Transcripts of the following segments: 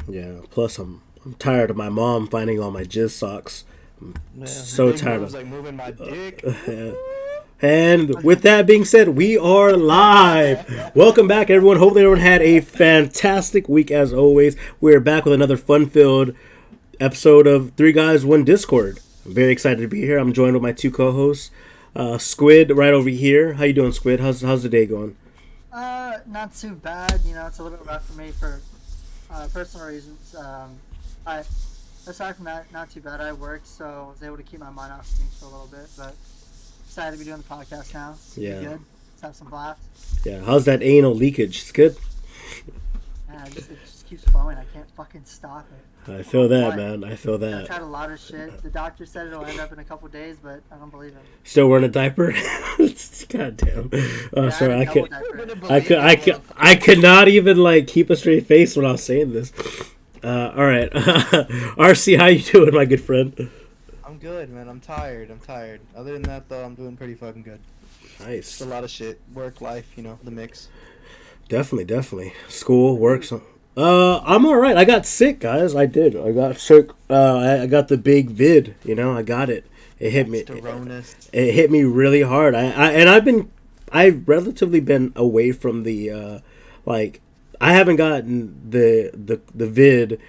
Yeah. Plus, I'm tired of my mom finding all my jizz socks. I'm Yeah, so big tired moves of. like moving my dick. And with that being said, we are live. Welcome back, everyone. Hopefully, everyone had a fantastic week as always. We're back with another fun-filled episode of Three Guys, One Discord. I'm very excited to be here. I'm joined with my two co-hosts, Squid, right over here. How you doing, Squid? How's the day going? Not too bad. You know, it's a little bit rough for me for personal reasons. I aside from that, not too bad. I worked, so I was able to keep my mind off things for a little bit. But excited to be doing the podcast now. It's Yeah. good. Let's have some laughs. Yeah. How's that anal leakage? It's good. Man, it just keeps flowing. I can't fucking stop it. I feel that, What? man. I feel I've that. tried a lot of shit. The doctor said it'll end up in a couple days, but I don't believe him. Still wearing a diaper? God damn. Oh, Yeah, sorry. I I had a could. double diaper. I could not even like keep a straight face when I was saying this. All right, RC, how you doing, my good friend? I'm good, man. I'm tired. Other than that, though, I'm doing pretty fucking good. Nice. Just a lot of shit. Work, life, the mix. Definitely. School, work. I'm all right. I got sick, guys. I did. I got sick. I got the big vid. I got it. It hit me. It hit me really hard. I've relatively been away from the I haven't gotten the vid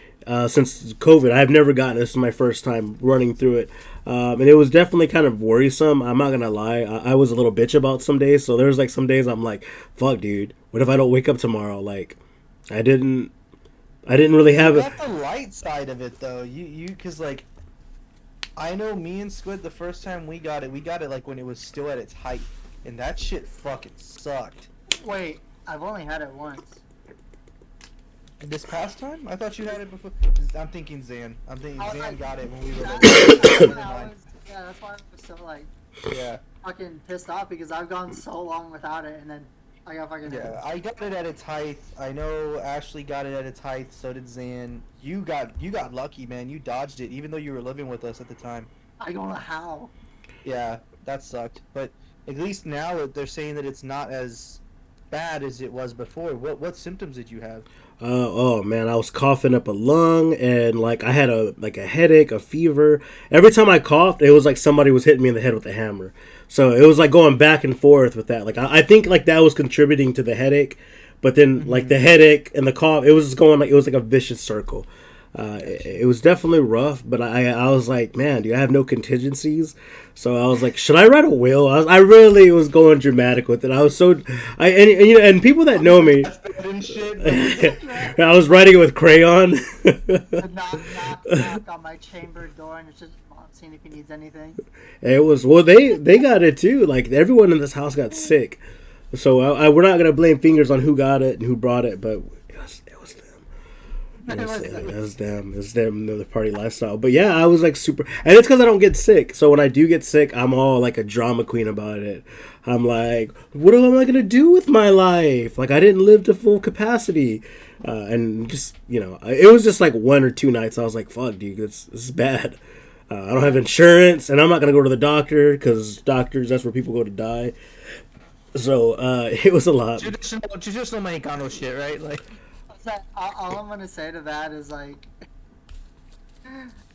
since COVID. I've never gotten it. This is my first time running through it, and it was definitely kind of worrisome. I'm not gonna lie. I was a little bitch about some days. So there's like some days I'm like, "Fuck, dude. What if I don't wake up tomorrow?" Like, I didn't really have You it. got the light side of it, though. Cause like, I know me and Squid, the first time we got it like when it was still at its height, and that shit fucking sucked. Wait, I've only had it once. This past time? I thought you had it before. I'm thinking Zan. Zan got it when we were Yeah, living. yeah, that's why I was so like Yeah. fucking pissed off because I've gone so long without it, and then I got fucking. Yeah, I got it at its height. I know Ashley got it at its height. So did Zan. You got lucky, man. You dodged it, even though you were living with us at the time. I don't know how. Yeah, that sucked. But at least now they're saying that it's not as bad as it was before. What symptoms did you have? Oh man, I was coughing up a lung, and like I had a headache, a fever. Every time I coughed, it was like somebody was hitting me in the head with a hammer. So it was like going back and forth with that. Like I think like that was contributing to the headache, but then like the headache and the cough, it was just going like it was like a vicious circle. It was definitely rough, but I was like, man, do I have no contingencies? So I was like, should I write a will? I really was going dramatic with it. I was so, and people that know me, I was writing it with crayon. knock on my chamber door, and it's just mom seeing if he needs anything. It was they got it too. Like everyone in this house got sick, so we're not gonna blame fingers on who got it and who brought it, but it was them. It was them, the party lifestyle. But yeah, I was like super, and it's because I don't get sick. So when I do get sick, I'm all like a drama queen about it. I'm like, what am I gonna do with my life? Like I didn't live to full capacity, and just it was just like 1 or 2 nights. I was like, fuck, dude, this is bad. I don't have insurance, and I'm not gonna go to the doctor because doctors, that's where people go to die. So it was a lot. Traditional Mexicano shit, right? Like. All I'm gonna say to that is like,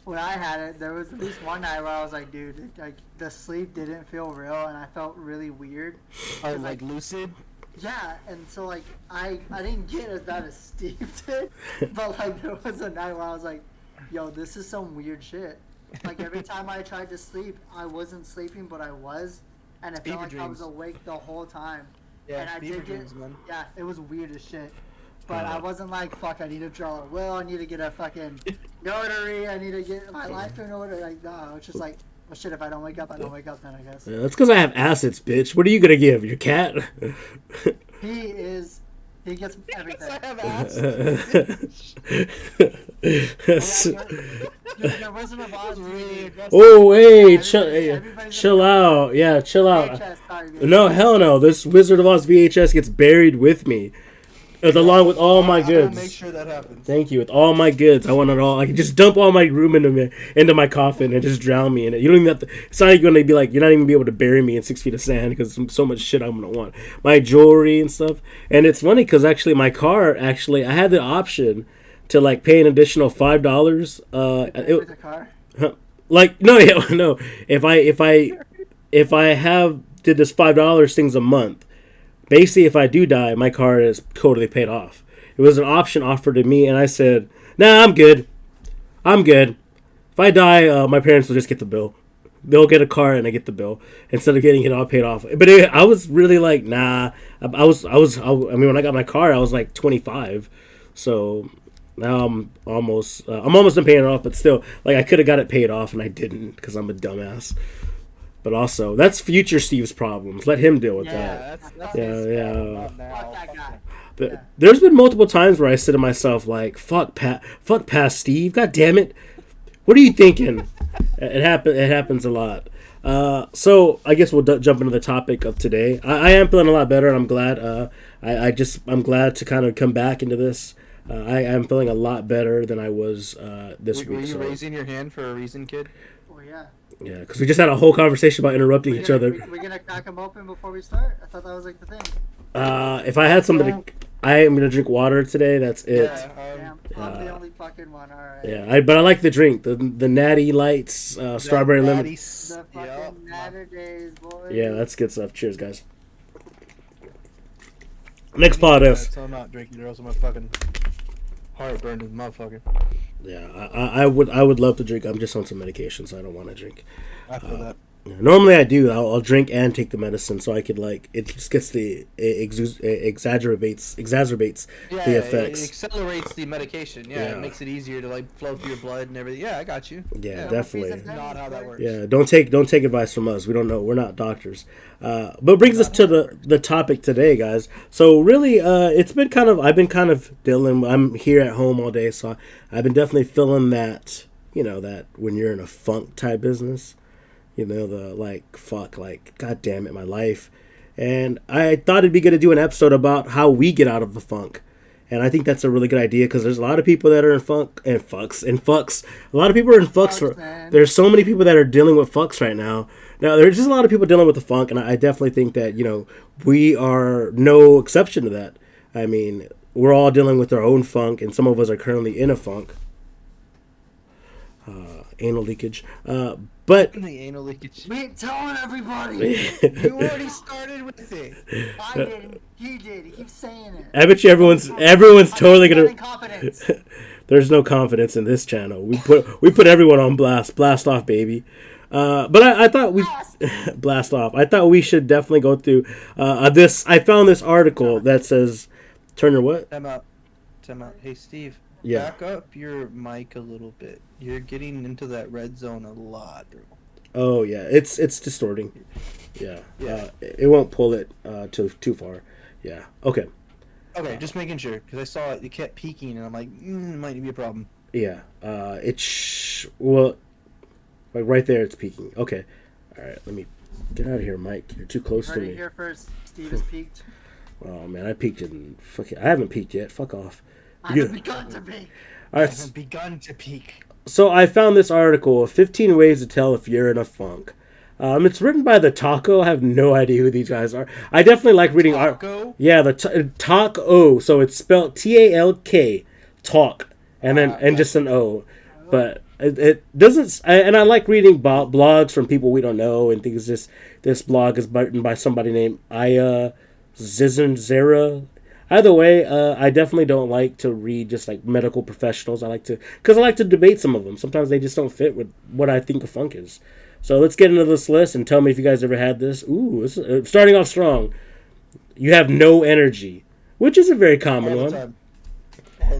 when I had it, there was at least one night where I was like, dude, like the sleep didn't feel real, and I felt really weird. Oh, like lucid? Yeah, and so like I didn't get as bad as Steve did, but like there was a night where I was like, yo, this is some weird shit. Like every time I tried to sleep, I wasn't sleeping, but I was, and it felt like I was awake the whole time. Yeah, and I did dreams, man. Yeah, it was weird as shit. But I wasn't like, fuck, I need to draw a will, I need to get a fucking notary, I need to get my life in order. Like, no, it's just like, well, shit, if I don't wake up, I don't wake up then, I guess. Yeah, that's because I have assets, bitch. What are you gonna give? Your cat? He gets everything. I have assets. The Wizard of Oz really Oh, hey, chill out. Yeah, chill out. VHS, sorry, No, hell no. This Wizard of Oz VHS gets buried with me. Along with all my goods. I will make sure that happens. Thank you. With all my goods, I want it all. I can just dump all my room into my coffin and just drown me in it. You don't even have to. It's not going to be like you're not even gonna be able to bury me in 6 feet of sand because so much shit I'm gonna want. My jewelry and stuff. And it's funny because actually my car I had the option to like pay an additional $5. With a car. Like no, yeah, no. If I have did this $5 things a month, basically if I do die, my car is totally paid off. It was an option offered to me, and I said, "Nah, I'm good. I'm good. If I die, my parents will just get the bill. They'll get a car and I get the bill instead of getting it all paid off." But I was really like, nah. I mean, when I got my car, I was like 25, so now I'm almost done paying it off. But still, like I could have got it paid off and I didn't because I'm a dumbass. But also, that's future Steve's problems. Let him deal with that. That's Yeah. Fuck that guy. There's been multiple times where I said to myself, like, fuck past Steve. God damn it. What are you thinking? It happens a lot. So I guess we'll jump into the topic of today. I am feeling a lot better, and I'm glad. I'm glad to kind of come back into this. I am feeling a lot better than I was this week. Were you raising your hand for a reason, kid? Oh yeah. Yeah, because we just had a whole conversation about interrupting each other. We're gonna crack them open before we start. I thought that was like the thing. If I had something I am gonna drink water today. That's it. Damn, I'm the only fucking one. All right. Yeah, but I like the drink, the Natty Lights, strawberry lemon. The fucking Natter days, boy. Yeah, that's good stuff. Cheers, guys. Next pod is. So I'm not drinking, or else my fucking heartburn is motherfucker. Yeah, I would love to drink. I'm just on some medication, so I don't want to drink. I feel that. Normally I do. I'll drink and take the medicine, so I could like it just gets the exacerbates the effects. It accelerates the medication. Yeah, Yeah. it makes it easier to like flow through your blood and everything. Yeah, I got you. Yeah, definitely. That's not how that works. Yeah, don't take advice from us. We don't know. We're not doctors. But it brings us to the topic today, guys. So really, I've been kind of dealing. I'm here at home all day, so I've been definitely feeling that. You know that when you're in a funk type business. You know, the God damn it, my life. And I thought it'd be good to do an episode about how we get out of the funk. And I think that's a really good idea because there's a lot of people that are in fucks. A lot of people are in fucks. There's so many people that are dealing with fucks right now. Now, there's just a lot of people dealing with the funk, and I definitely think that, you know, we are no exception to that. I mean, we're all dealing with our own funk, and some of us are currently in a funk. Anal leakage. But The anal leakage. We ain't telling everybody. You already started with it. I didn't. He did. He keeps saying it. I bet you everyone's totally gonna. Confidence. There's no confidence in this channel. We put everyone on blast. Blast off, baby. But I thought we blast off. I thought we should definitely go through this. I found this article that says, "Turn your what?" Time out. Hey, Steve. Yeah. Back up your mic a little bit. You're getting into that red zone a lot, bro. Oh yeah, it's distorting. Yeah. It won't pull it too far. Yeah. Okay. Okay, just making sure because I saw it kept peaking, and I'm like, it might be a problem. Yeah. Well, like right there, it's peaking. Okay. All right. Let me get out of here, Mike. You're too close to Heard me. it here first. Steve has peaked. Oh man, I peaked in fucking. I haven't peaked yet. Fuck off. I haven't begun to be. All I right. haven't begun to peak. So I found this article, 15 ways to tell if you're in a funk. It's written by the Taco. I have no idea who these guys are. I definitely like reading art. Taco? Yeah, the Taco. So it's spelled Talk, talk, and then and just an O. But it doesn't. And I like reading blogs from people we don't know and things. This blog is written by somebody named Aya Zizanzera. Either way, I definitely don't like to read just like medical professionals. I like to debate some of them. Sometimes they just don't fit with what I think a funk is. So let's get into this list and tell me if you guys ever had this. Ooh, this is, starting off strong. You have no energy, which is a very common one. All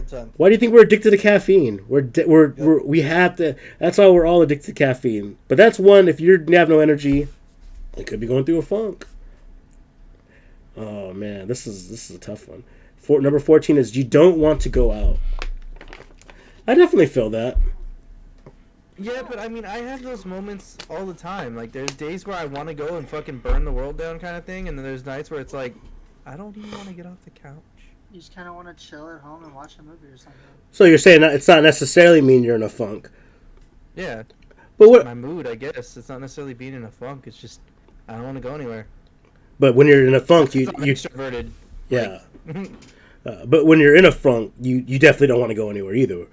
the time. Why do you think we're addicted to caffeine? We have to. That's why we're all addicted to caffeine. But that's one. If you have no energy, you could be going through a funk. Oh man, this is a tough one. Number 14 is you don't want to go out. I definitely feel that. Yeah, but I mean, I have those moments all the time. Like, there's days where I want to go and fucking burn the world down kind of thing, and then there's nights where it's like, I don't even want to get off the couch. You just kind of want to chill at home and watch a movie or something. So you're saying that it's not necessarily mean you're in a funk. Yeah. But what? My mood, I guess. It's not necessarily being in a funk. It's just, I don't want to go anywhere. But when you're in a funk, I'm you extroverted. yeah. But when you're in a funk, you definitely don't want to go anywhere either.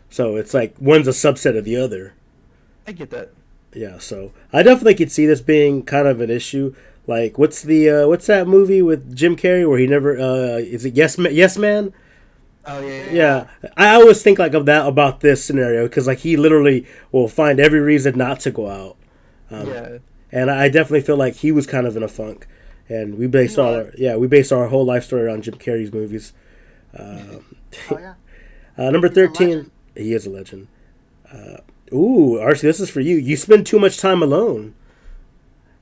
So it's like one's a subset of the other. I get that. Yeah, so I definitely could see this being kind of an issue. Like, what's that movie with Jim Carrey where he never is it Yes Man? Oh yeah. Yeah, I always think like of that about this scenario because like he literally will find every reason not to go out. Yeah. And I definitely feel like he was kind of in a funk, and we based our whole life story around Jim Carrey's movies. Oh yeah. Number 13, he is a legend. Ooh, Archie, this is for you. You spend too much time alone.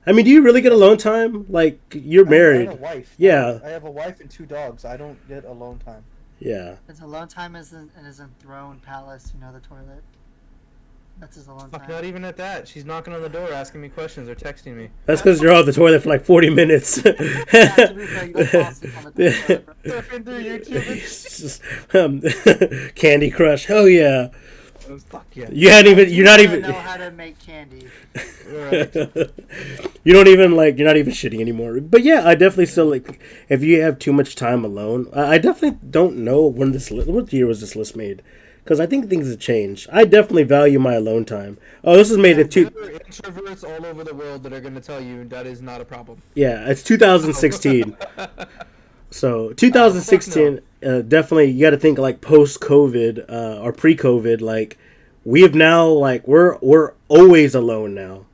I mean, do you really get alone time? Like, you're married. I have a wife. Yeah. I have a wife and 2 dogs. I don't get alone time. Yeah. His alone time is in his throne palace, the toilet. That's his alone time. Not even at that. She's knocking on the door asking me questions or texting me. That's because you're on the toilet for like 40 minutes. Yeah, to be fair, you don't fall asleep on the toilet, bro. Surfing through YouTube. It's just, Candy Crush. Hell yeah. Fuck yeah. You're not even know how to make candy. Right. you're not even shitting anymore. But yeah, I definitely still like if you have too much time alone. I definitely don't know what year was this list made, because I think things have changed. I definitely value my alone time. Oh, this is made at two. There are introverts all over the world that are going to tell you that is not a problem. Yeah, it's 2016. So 2016, definitely you got to think like post COVID or pre COVID. Like we have now like we're always alone now.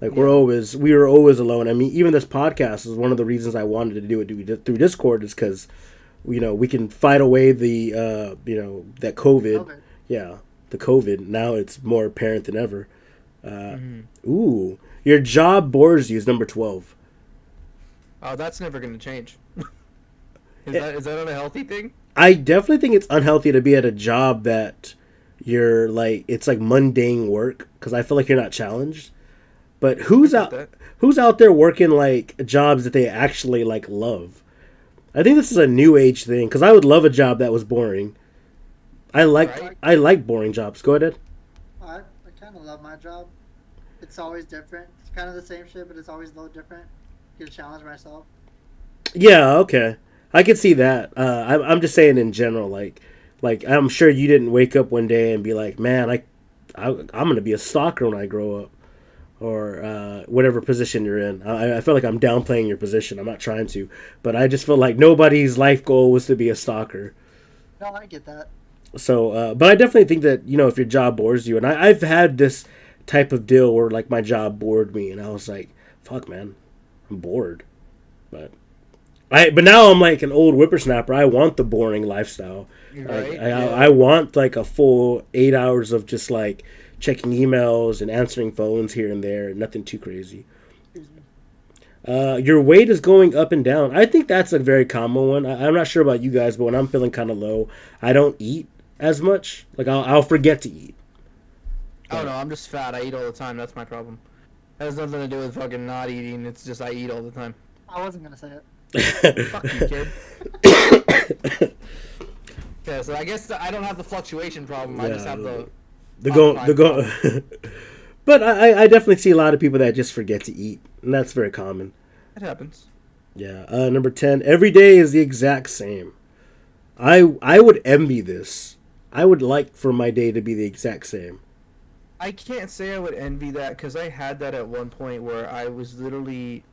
Like we were always alone. I mean, even this podcast is one of the reasons I wanted to do it through Discord is because we can fight away the that COVID. Yeah, the COVID. Now it's more apparent than ever. Ooh, your job bores you is number 12. Oh, that's never going to change. Is that not a healthy thing? I definitely think it's unhealthy to be at a job that you're like it's like mundane work because I feel like you're not challenged. But who's out there working like jobs that they actually like love? I think this is a new age thing because I would love a job that was boring. I like boring jobs. Go ahead. I kind of love my job. It's always different. It's kind of the same shit, but it's always a little different. Get to challenge myself. Yeah. Okay. I could see that. I'm just saying in general, like I'm sure you didn't wake up one day and be like, man, I'm gonna be a stalker when I grow up, or whatever position you're in. I feel like I'm downplaying your position. I'm not trying to, but I just feel like nobody's life goal was to be a stalker. No, I get that. So, but I definitely think that if your job bores you, and I've had this type of deal where like my job bored me, and I was like, fuck, man, I'm bored, but now I'm like an old whippersnapper. I want the boring lifestyle. Right. I want like a full 8 hours of just like checking emails and answering phones here and there. Nothing too crazy. Your weight is going up and down. I think that's a very common one. I'm not sure about you guys, but when I'm feeling kind of low, I don't eat as much. Like I'll forget to eat. Oh no, I'm just fat. I eat all the time. That's my problem. It has nothing to do with fucking not eating. It's just I eat all the time. I wasn't gonna say it. Fuck you, kid. Yeah, so I guess I don't have the fluctuation problem. Yeah, I just have the go. But I definitely see a lot of people that just forget to eat, and that's very common. It happens. Yeah. Number 10. Every day is the exact same. I would envy this. I would like for my day to be the exact same. I can't say I would envy that because I had that at one point where I was literally.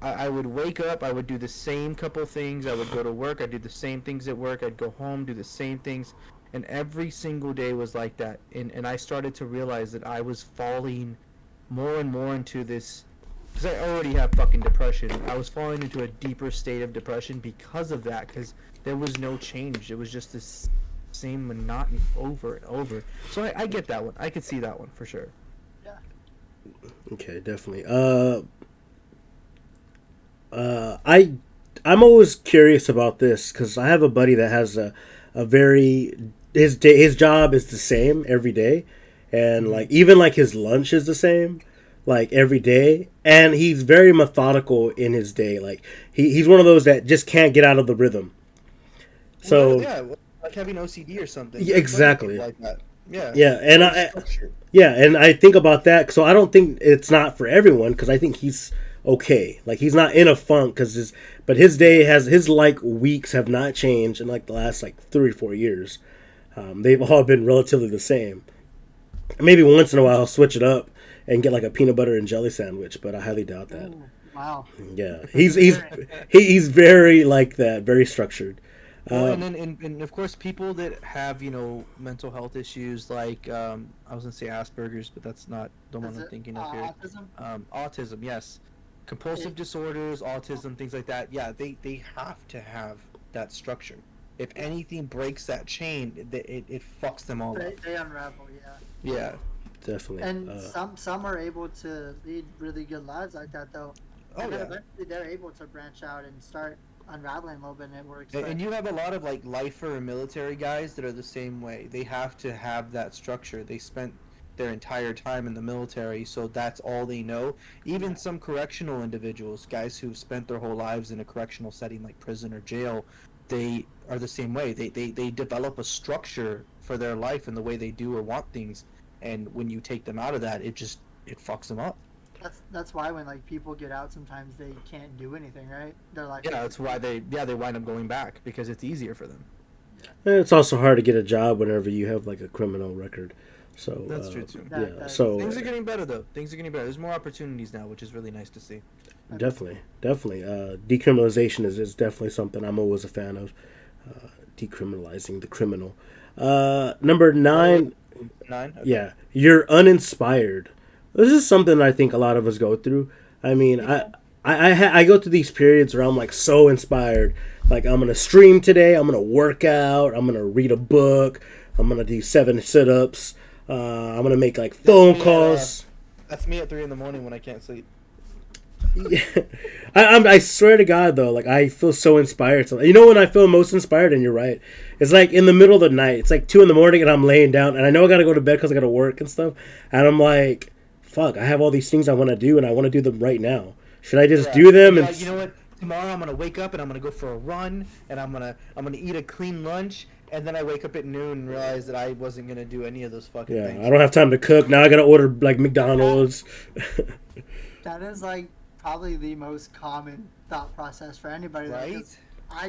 I would wake up, I would do the same couple things, I would go to work, I'd do the same things at work, I'd go home, do the same things, and every single day was like that. And I started to realize that I was falling more and more into this, because I already have fucking depression. I was falling into a deeper state of depression because of that, because there was no change. It was just this same monotony over and over. So I get that one. I could see that one for sure. Yeah. Okay, definitely. I'm always curious about this because I have a buddy that has a very his job is the same every day, and like even like his lunch is the same like every day, and he's very methodical in his day. Like he's one of those that just can't get out of the rhythm. So yeah, like having OCD or something. Yeah, exactly. Like that. Yeah. Yeah, and I think about that. So I don't think it's not for everyone because I think he's okay. Like he's not in a funk but his weeks have not changed in like the last like 3 or 4 years. They've all been relatively the same. Maybe once in a while he'll switch it up and get like a peanut butter and jelly sandwich, but I highly doubt that. Ooh, wow. Yeah, he's very like that, very structured. Well, and of course, people that have mental health issues like I was gonna say Asperger's, but that's not the one I'm thinking of here. Autism? Autism, yes, compulsive disorders, autism, things like that. Yeah, they have to have that structure. If anything breaks that chain, it fucks them all up. They unravel, yeah. Yeah, definitely. And some are able to lead really good lives like that, though. Oh, and then yeah. eventually they're able to branch out and start unraveling a little bit, and it works. And you have a lot of like lifer and military guys that are the same way. They have to have that structure. They spent their entire time in the military, so that's all they know. Even some correctional individuals, guys who've spent their whole lives in a correctional setting like prison or jail, they are the same way. They develop a structure for their life and the way they do or want things, and when you take them out of that, it fucks them up. That's why when like people get out, sometimes they can't do anything, right? They're like, Yeah, that's why they wind up going back because it's easier for them. And it's also hard to get a job whenever you have like a criminal record. So That's true too. So things are getting better though. Things are getting better. There's more opportunities now, which is really nice to see. Definitely. Decriminalization is definitely something I'm always a fan of. Decriminalizing the criminal. Number 9. 9. Okay. Yeah, you're uninspired. This is something I think a lot of us go through. I mean, I go through these periods where I'm like so inspired. Like I'm gonna stream today. I'm gonna work out. I'm gonna read a book. I'm gonna do 7 sit-ups. I'm gonna make like phone calls. That's me at 3 in the morning when I can't sleep. Yeah. I swear to God though, like I feel so inspired. So, when I feel most inspired, and you're right, it's like in the middle of the night. It's like 2 in the morning, and I'm laying down, and I know I gotta go to bed because I gotta work and stuff. And I'm like, fuck, I have all these things I want to do, and I want to do them right now. Should I just do them? And you know what? Tomorrow I'm gonna wake up and I'm gonna go for a run, and I'm gonna eat a clean lunch, and then I wake up at noon and realize that I wasn't gonna do any of those fucking things. I don't have time to cook now. I gotta order like McDonald's. That is like probably the most common thought process for anybody. Right?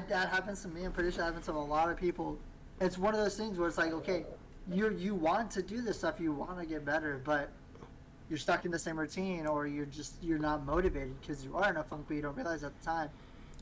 That happens to me. I'm pretty sure it happens to a lot of people. It's one of those things where it's like, okay, you want to do this stuff, you want to get better, but you're stuck in the same routine, or you're not motivated because you are in a funk, but you don't realize at the time.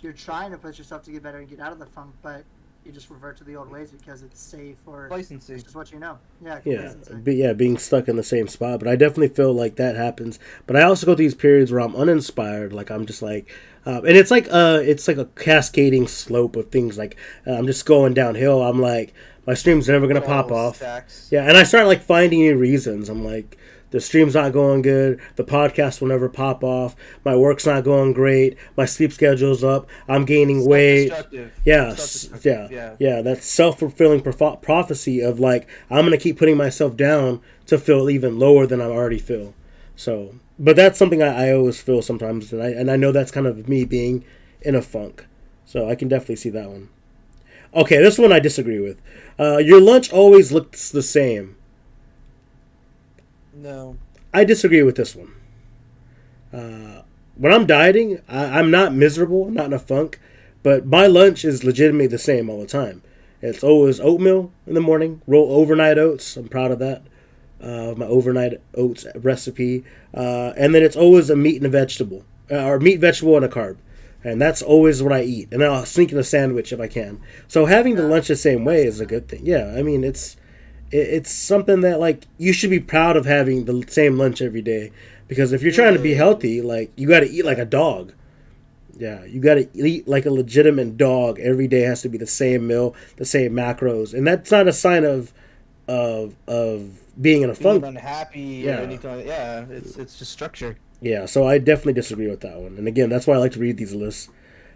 You're trying to push yourself to get better and get out of the funk, but you just revert to the old ways because it's safe or Complacency. it's just what you know. Yeah, Being stuck in the same spot. But I definitely feel like that happens. But I also go through these periods where I'm uninspired. Like I'm just like, and it's like a cascading slope of things. Like I'm just going downhill. I'm like, my stream's never gonna pop off. Stacks. Yeah, and I start like finding new reasons. I'm like, the stream's not going good. The podcast will never pop off. My work's not going great. My sleep schedule's up. I'm gaining weight. Yeah. That's self-fulfilling prophecy of like, I'm going to keep putting myself down to feel even lower than I already feel. So, but that's something I always feel sometimes. And I know that's kind of me being in a funk. So I can definitely see that one. Okay, this one I disagree with. Your lunch always looks the same. No. I disagree with this one. When I'm dieting, I'm not miserable, I'm not in a funk, but my lunch is legitimately the same all the time. It's always oatmeal in the morning, roll overnight oats. I'm proud of that. My overnight oats recipe. And then it's always a meat and a vegetable, or meat, vegetable, and a carb. And that's always what I eat. And then I'll sneak in a sandwich if I can. So having the lunch the same way is a good thing. Yeah, I mean, it's something that, like, you should be proud of having the same lunch every day. Because if you're trying to be healthy, like, you got to eat like a dog. Yeah, you got to eat like a legitimate dog. Every day has to be the same meal, the same macros. And that's not a sign of being in a funk. Unhappy or anything. Yeah, it's just structure. Yeah, so I definitely disagree with that one. And again, that's why I like to read these lists.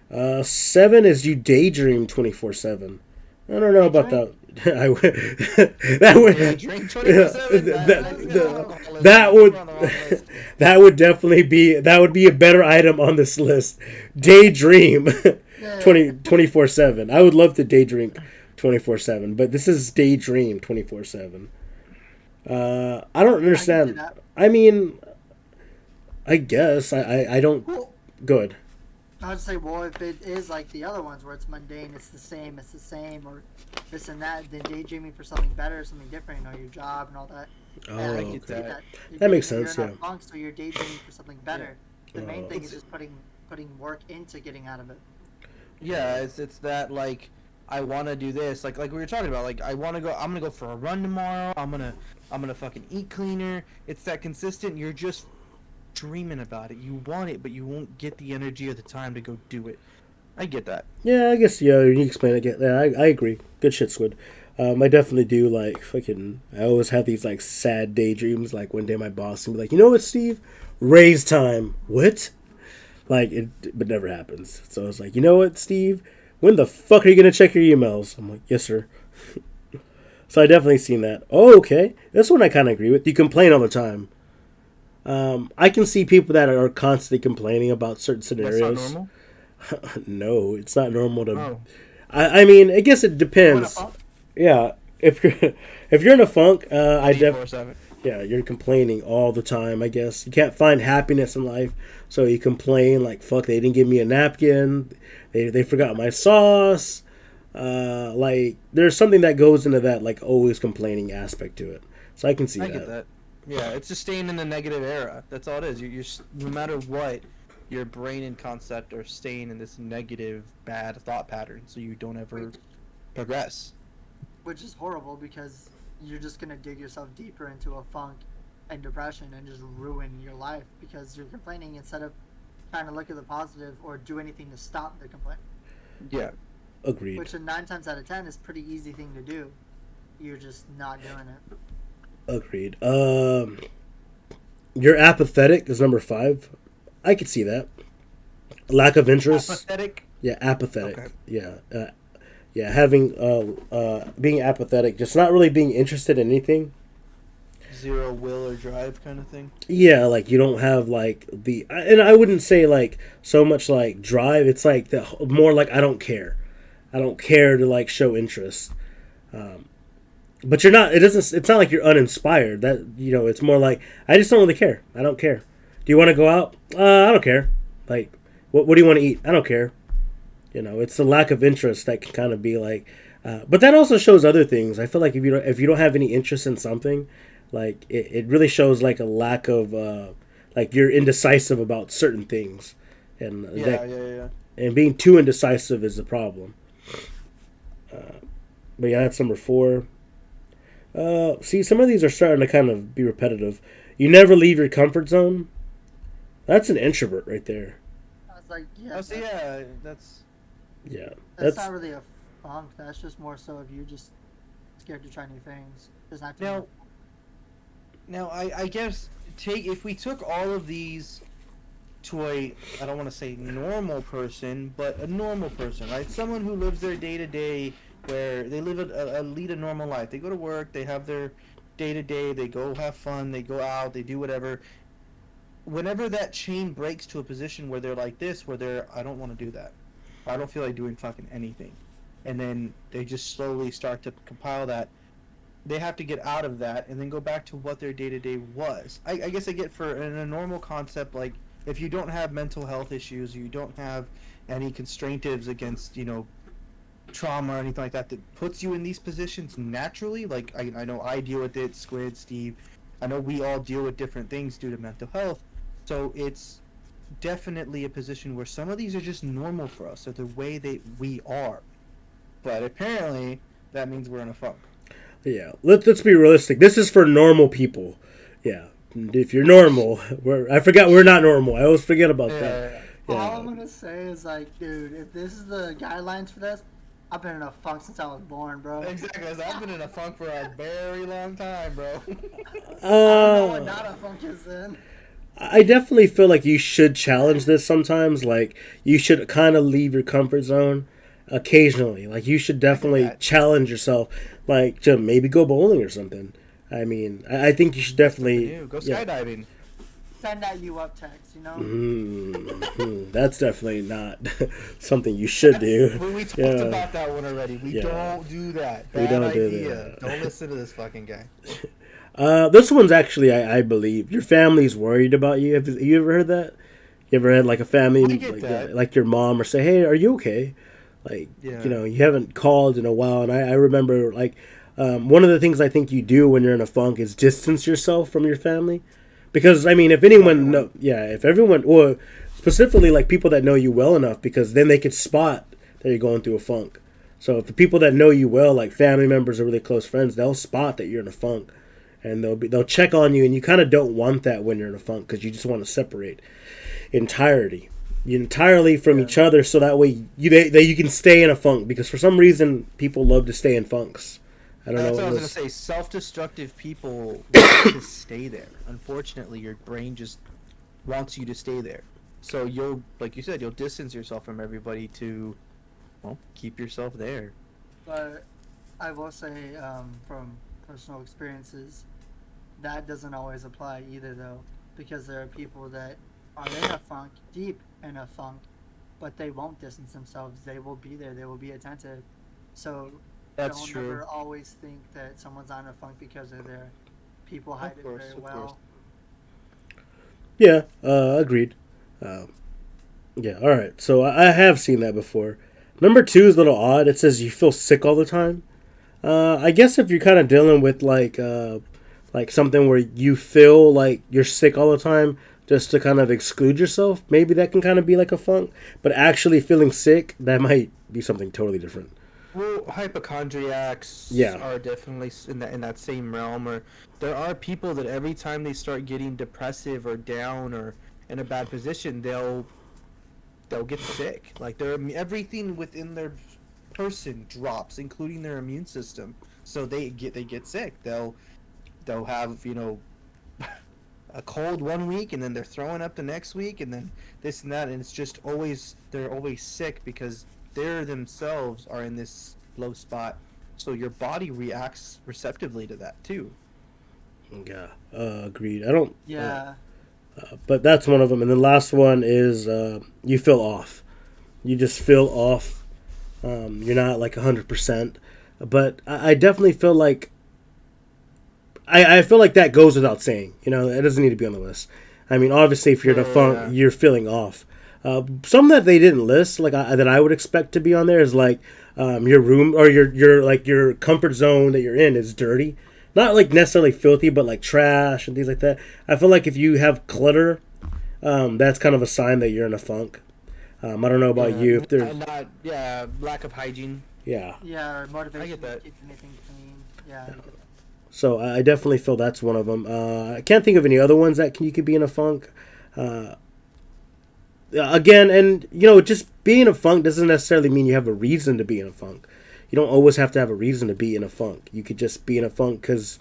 7 is you daydream 24/7. I don't know about that. That would definitely be a better item on this list. Daydream 24/7. I would love to daydream 24/7, but this is daydream 24/7. I don't understand. I mean, I guess I don't. Well, Good. I would say, well, if it is like the other ones where it's mundane, it's the same, or this and that, then daydreaming for something better, something different, your job and all that. Oh, And I get can see that. that. That makes You're sense. in a Yeah. funk, so you're daydreaming for something better. The main thing Oh. is just putting work into getting out of it. yeah, it's that like I want to do this, like we were talking about, like I want to go. I'm gonna go for a run tomorrow. I'm gonna fucking eat cleaner. It's that consistent. You're just dreaming about it. You want it, but you won't get the energy or the time to go do it. I get that. Yeah, I guess you explain it. Yeah, I agree. Good shit, Squid. I definitely do like fucking. I always have these like sad daydreams. Like one day my boss will be like, "You know what, Steve? Raise time." What? Like it, but never happens. So it's like, you know what, Steve? When the fuck are you gonna check your emails? I'm like, yes, sir. So I definitely seen that. Oh, okay. This one I kind of agree with. You complain all the time. I can see people that are constantly complaining about certain That's scenarios. not normal. No, it's not normal to. Oh, I mean, I guess it You in a depends. funk? Yeah, if you're in a funk, I def 24/7. yeah, you're complaining all the time. I guess you can't find happiness in life, so you complain like, "Fuck, they didn't give me a napkin. They forgot my sauce." Like there's something that goes into that, like always complaining aspect to it. So I can see I that. get that. Yeah, it's just staying in the negative era. That's all it is. No matter what, your brain and concept are staying in this negative, bad thought pattern, so you don't ever progress. Which is horrible because you're just gonna dig yourself deeper into a funk and depression and just ruin your life because you're complaining instead of trying to look at the positive or do anything to stop the complaint. Yeah. Agreed. Which in 9 times out of 10 is a pretty easy thing to do. You're just not doing it. Agreed. You're apathetic is number 5. I could see that. Lack of interest. Apathetic. Yeah, apathetic. Okay. Yeah, yeah. Having being apathetic, just not really being interested in anything. Zero will or drive kind of thing. Yeah, like you don't have like and I wouldn't say like so much like drive. It's like the more like I don't care. I don't care to like show interest. But you're not. It doesn't. It's not like you're uninspired. That it's more like I just don't really care. I don't care. Do you want to go out? I don't care. Like, what do you want to eat? I don't care. It's the lack of interest that can kind of be like. But that also shows other things. I feel like if you don't have any interest in something, like it really shows like a lack of like you're indecisive about certain things, and Yeah. and being too indecisive is the problem. But yeah, that's number 4. See, some of these are starting to kind of be repetitive. You never leave your comfort zone. That's an introvert right there. I was like, yeah, Oh, so yeah, that's Yeah, that's not really a funk. That's just more so of you just scared to try new things. There's not too now. Now, I guess if we took all of these to I don't want to say normal person, but a normal person, right? Someone who lives their day to day, where they lead a normal life. They go to work, they have their day to day, they go have fun, they go out, they do whatever. Whenever that chain breaks to a position where they're like this, where I don't want to do that. I don't feel like doing fucking anything. And then they just slowly start to compile that. They have to get out of that and then go back to what their day-to-day was. I guess I get for in a normal concept, like if you don't have mental health issues, you don't have any constraintives against, trauma or anything like that puts you in these positions naturally. Like I know I deal with it, Squid, Steve. I know we all deal with different things due to mental health. So it's definitely a position where some of these are just normal for us, or the way we are. But apparently that means we're in a funk. Yeah, let's be realistic. This is for normal people. Yeah, if you're normal, I forgot we're not normal. I always forget about that. Yeah. All I'm gonna say is like, dude, if this is the guidelines for this, I've been in a funk since I was born, bro. Exactly. I've been in a funk for a very long time, bro. I don't know what not a funk is then. I definitely feel like you should challenge this sometimes. Like you should kind of leave your comfort zone occasionally. Like you should definitely challenge yourself, like to maybe go bowling or something. I mean, I think you should definitely Go skydiving. Send that you up text, That's definitely not something you should do. We talked about that one already. We don't do that. Bad We don't do idea. that. Don't listen to this fucking guy. This one's actually, I believe, your family's worried about you. Have you ever heard that? You ever had like a family, I get like, that. yeah, like your mom, or say, "Hey, are you okay?" Like, Yeah. you know, you haven't called in a while, and I remember like one of the things I think you do when you're in a funk is distance yourself from your family, because I mean, if anyone, Everyone. yeah, if everyone, or specifically like people that know you well enough, because then they could spot that you're going through a funk. So if the people that know you well, like family members or really close friends, they'll spot that you're in a funk, and they'll check on you, and you kind of don't want that when you're in a funk because you just want to separate entirely from Yeah. each other, so that way you can stay in a funk, because for some reason people love to stay in funks. I don't know That's what what I it was was. gonna say. Self-destructive people want to stay there. Unfortunately, your brain just wants you to stay there. So you'll, like you said, you'll distance yourself from everybody to, well, keep yourself there. But I will say, from personal experiences, that doesn't always apply either, though, because there are people that are in a funk, deep in a funk, but they won't distance themselves. They will be there. They will be attentive. So That's don't true. ever always think that someone's on a funk because they're there. People hide Of it course, very of course. well. Yeah, agreed. Uh, yeah, all right. So I have seen that before. Number two is a little odd. It says you feel sick all the time. I guess if you're kind of dealing with like something where you feel like you're sick all the time just to kind of exclude yourself, maybe that can kind of be like a funk. But actually feeling sick, that might be something totally different. Well, hypochondriacs Yeah. are definitely in that same realm. Or there are people that every time they start getting depressive or down or in a bad position, they'll get sick. Like everything within their person drops, including their immune system. So they get sick. They'll have a cold one week, and then they're throwing up the next week, and then this and that, and it's just always they're always sick because they themselves are in this low spot. So your body reacts receptively to that too. Yeah, agreed. I don't. Yeah. But that's one of them. And the last one is you feel off. You just feel off. You're not like 100%. But I definitely feel like I feel like that goes without saying. You know, it doesn't need to be on the list. I mean, obviously, if you're in a funk, Yeah. you're feeling off. Some that they didn't list, like that I would expect to be on there, is like your room or your like your comfort zone that you're in is dirty. Not like necessarily filthy, but like trash and things like that. I feel like if you have clutter, that's kind of a sign that you're in a funk. I don't know about Yeah, you. If there's, not lack of hygiene. yeah. Yeah, or motivation to that. keep anything clean. Yeah. I get that. So I definitely feel that's one of them. I can't think of any other ones that you could be in a funk. Again, and you know, just being in a funk doesn't necessarily mean you have a reason to be in a funk. You don't always have to have a reason to be in a funk. You could just be in a funk because,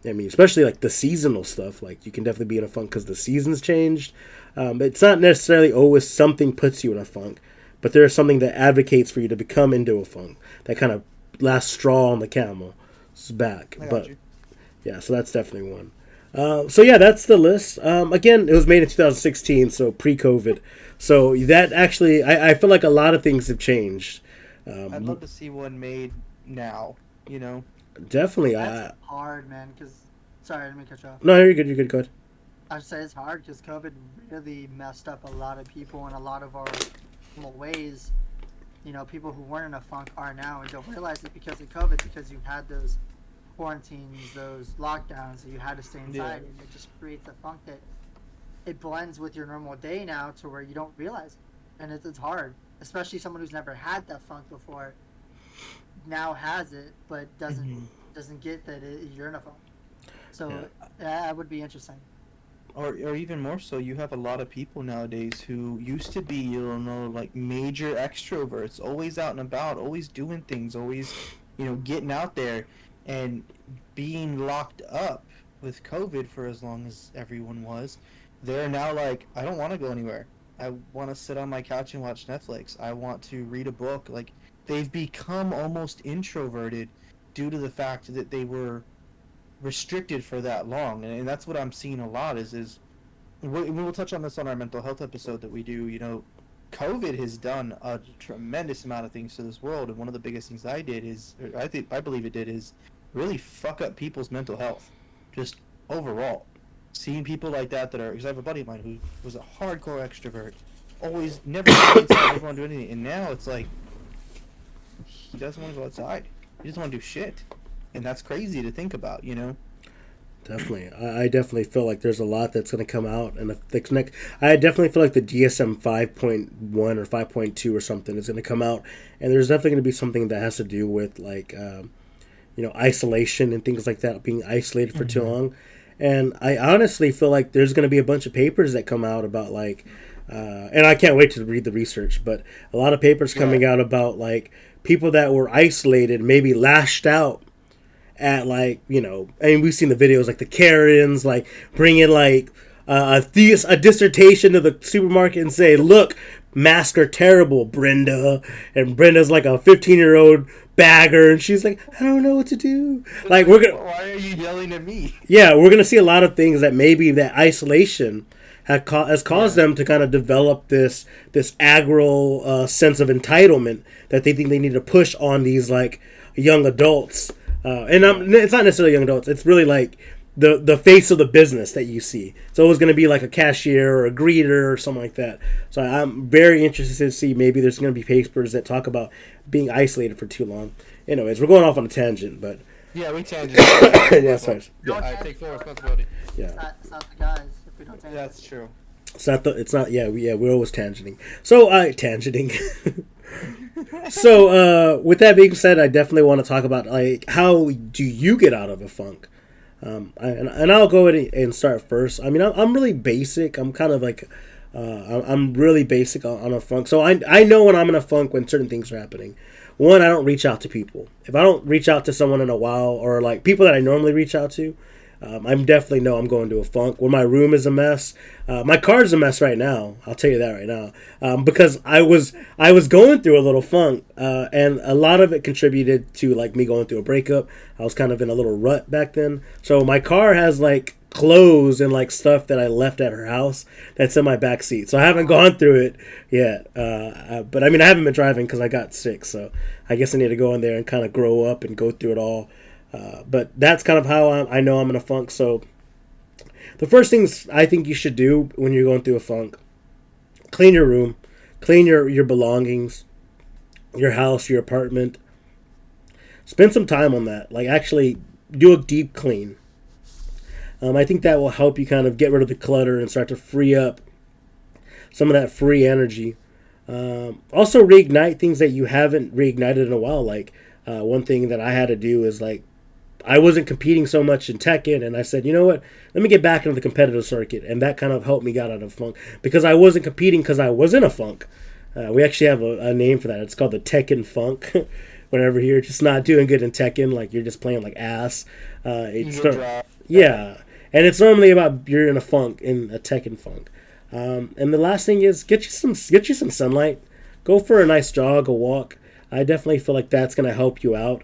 I mean, especially like the seasonal stuff. Like you can definitely be in a funk because the seasons changed. It's not necessarily always something puts you in a funk, but there is something that advocates for you to become into a funk. That kind of last straw on the camel's back. I got But you. yeah, so that's definitely one. So yeah, that's the list. Again, it was made in 2016, so pre-COVID. So that actually, I feel like a lot of things have changed. I'd love to see one made now. Definitely. That's hard, man, because. Sorry, let me cut you off. No, you're good. You're good. Go ahead. I'd say it's hard because COVID really messed up a lot of people in a lot of our ways. You know, people who weren't in a funk are now and don't realize it because of COVID, because you had those quarantines, those lockdowns, so you had to stay inside, Yeah. and it just creates a funk that it blends with your normal day now to where you don't realize it. And it's hard, especially someone who's never had that funk before now has it, but doesn't get that you're in a funk. So that would be interesting. Or even more so, you have a lot of people nowadays who used to be, like major extroverts, always out and about, always doing things, always, getting out there, and being locked up with COVID for as long as everyone was. They're now like, I don't want to go anywhere. I want to sit on my couch and watch Netflix. I want to read a book. Like, they've become almost introverted due to the fact that they were restricted for that long, and that's what I'm seeing a lot is we'll touch on this on our mental health episode that we do. COVID has done a tremendous amount of things to this world, and one of the biggest things I believe it did is really fuck up people's mental health. just overall, seeing people like that are, because I have a buddy of mine who was a hardcore extrovert, always never never want to do anything, and now it's like he doesn't want to go outside. He doesn't want to do shit, and that's crazy to think about, you know. Definitely, I definitely feel like there's a lot that's going to come out, and the next, I definitely feel like the DSM 5.1 or 5.2 or something is going to come out, and there's definitely going to be something that has to do with like, isolation and things like that, being isolated for too long, and I honestly feel like there's going to be a bunch of papers that come out about like, and I can't wait to read the research, but a lot of papers coming out about like people that were isolated maybe lashed out at like, I mean, we've seen the videos like the Karens like bring in like a dissertation to the supermarket and say, look, masks are terrible, Brenda, and Brenda's like a 15-year-old bagger, and she's like, I don't know what to do. Like, why are you yelling at me? Yeah, we're gonna see a lot of things that maybe that isolation has caused them to kind of develop this aggro sense of entitlement that they think they need to push on these like young adults. It's not necessarily young adults. It's really like the face of the business that you see. It's always going to be like a cashier or a greeter or something like that. So I'm very interested to see maybe there's going to be papers that talk about being isolated for too long. Anyways, we're going off on a tangent, but yeah, we tangent. Yeah, sorry. I take full responsibility. Yeah, It's not the guys if we don't tangent. That's true. We're always tangenting. So tangenting. So with that being said, I definitely want to talk about like how do you get out of a funk. And I'll go ahead and start first. I mean, I'm really basic. I'm kind of like I'm really basic on a funk. So I know when I'm in a funk when certain things are happening. One, I don't reach out to people. If I don't reach out to someone in a while, or like people that I normally reach out to, I'm definitely know I'm going to a funk. When my room is a mess, my car's a mess right now. I'll tell you that right now, because I was going through a little funk, and a lot of it contributed to like me going through a breakup. I was kind of in a little rut back then, so my car has like clothes and like stuff that I left at her house that's in my back seat. So I haven't gone through it yet, but I mean I haven't been driving because I got sick. So I guess I need to go in there and kind of grow up and go through it all. But that's kind of how I know I'm in a funk. So the first things I think you should do when you're going through a funk, clean your room, clean your belongings, your house, your apartment. Spend some time on that. Like actually do a deep clean. I think that will help you kind of get rid of the clutter and start to free up some of that free energy. Also reignite things that you haven't reignited in a while. Like one thing that I had to do is like I wasn't competing so much in Tekken, and I said, you know what, let me get back into the competitive circuit, and that kind of helped me get out of funk because I wasn't competing because I was in a funk. We actually have a name for that. It's called the Tekken funk. Whenever you're just not doing good in Tekken, like you're just playing like ass. Yeah, and it's normally about you're in a funk, in a Tekken funk. And the last thing is get you some sunlight. Go for a nice jog, a walk. I definitely feel like that's gonna help you out.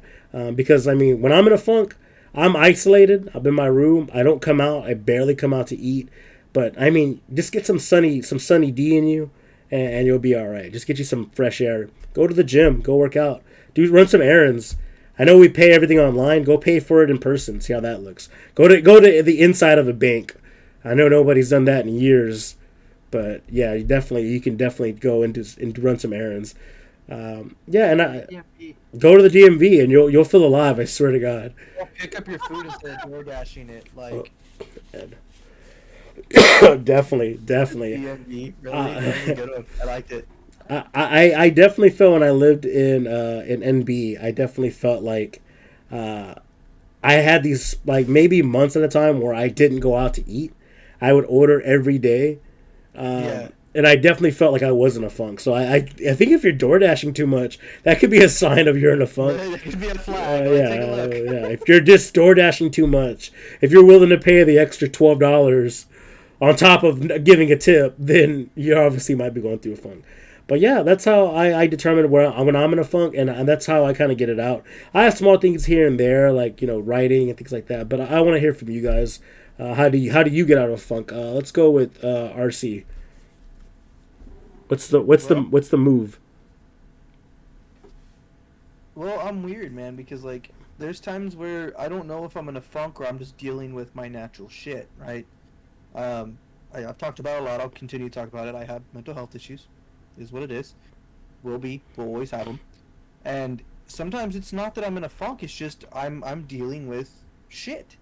Because I mean, when I'm in a funk, I'm isolated. I'm in my room. I don't come out. I barely come out to eat. But I mean, just get some sunny D in you, and you'll be all right. Just get you some fresh air. Go to the gym. Go work out. Run some errands. I know we pay everything online. Go pay for it in person. See how that looks. Go to the inside of a bank. I know nobody's done that in years, but yeah, you can definitely go and run some errands. And go to the DMV and you'll feel alive. I swear to God. Pick up your food instead of door dashing it. Like, definitely. DMV, really good one. I liked it. I definitely felt when I lived in NB, I definitely felt like I had these like maybe months at a time where I didn't go out to eat. I would order every day. And I definitely felt like I was in a funk. So I think if you're door dashing too much, that could be a sign of you're in a funk. It could be a flag. Take a look. If you're just door dashing too much, if you're willing to pay the extra $12 on top of giving a tip, then you obviously might be going through a funk. But yeah, that's how I determine when I'm in a funk, and that's how I kind of get it out. I have small things here and there, like writing and things like that. But I want to hear from you guys. How do you get out of a funk? Let's go with RC. What's the move? Well, I'm weird, man, because like there's times where I don't know if I'm in a funk or I'm just dealing with my natural shit, right? Um, I've talked about it a lot. I'll continue to talk about it. I have mental health issues, is what it is. Will be. Will always have them. And sometimes it's not that I'm in a funk. It's just I'm dealing with shit.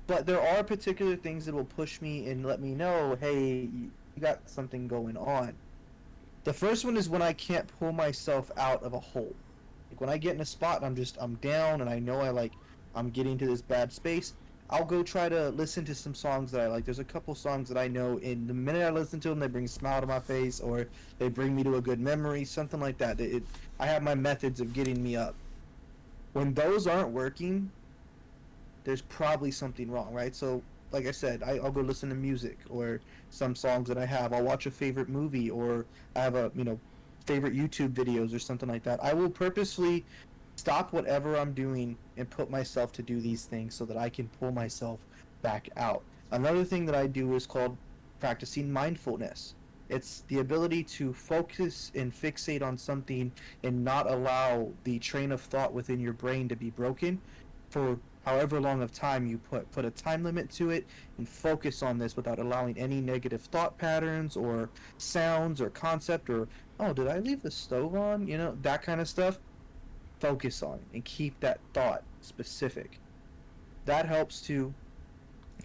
But there are particular things that will push me and let me know, hey, you got something going on. The first one is when I can't pull myself out of a hole. Like when I get in a spot and I'm down and I know I'm getting to this bad space, I'll go try to listen to some songs that I like. There's a couple songs that I know, and the minute I listen to them, they bring a smile to my face, or they bring me to a good memory, something like that. I have my methods of getting me up. When those aren't working, there's probably something wrong, right? So, like I said, I'll go listen to music or some songs that I have. I'll watch a favorite movie, or I have favorite YouTube videos or something like that. I will purposely stop whatever I'm doing and put myself to do these things so that I can pull myself back out. Another thing that I do is called practicing mindfulness. It's the ability to focus and fixate on something and not allow the train of thought within your brain to be broken for however long of time you put a time limit to it and focus on this without allowing any negative thought patterns or sounds or concept or, oh, did I leave the stove on? That kind of stuff. Focus on it and keep that thought specific. That helps to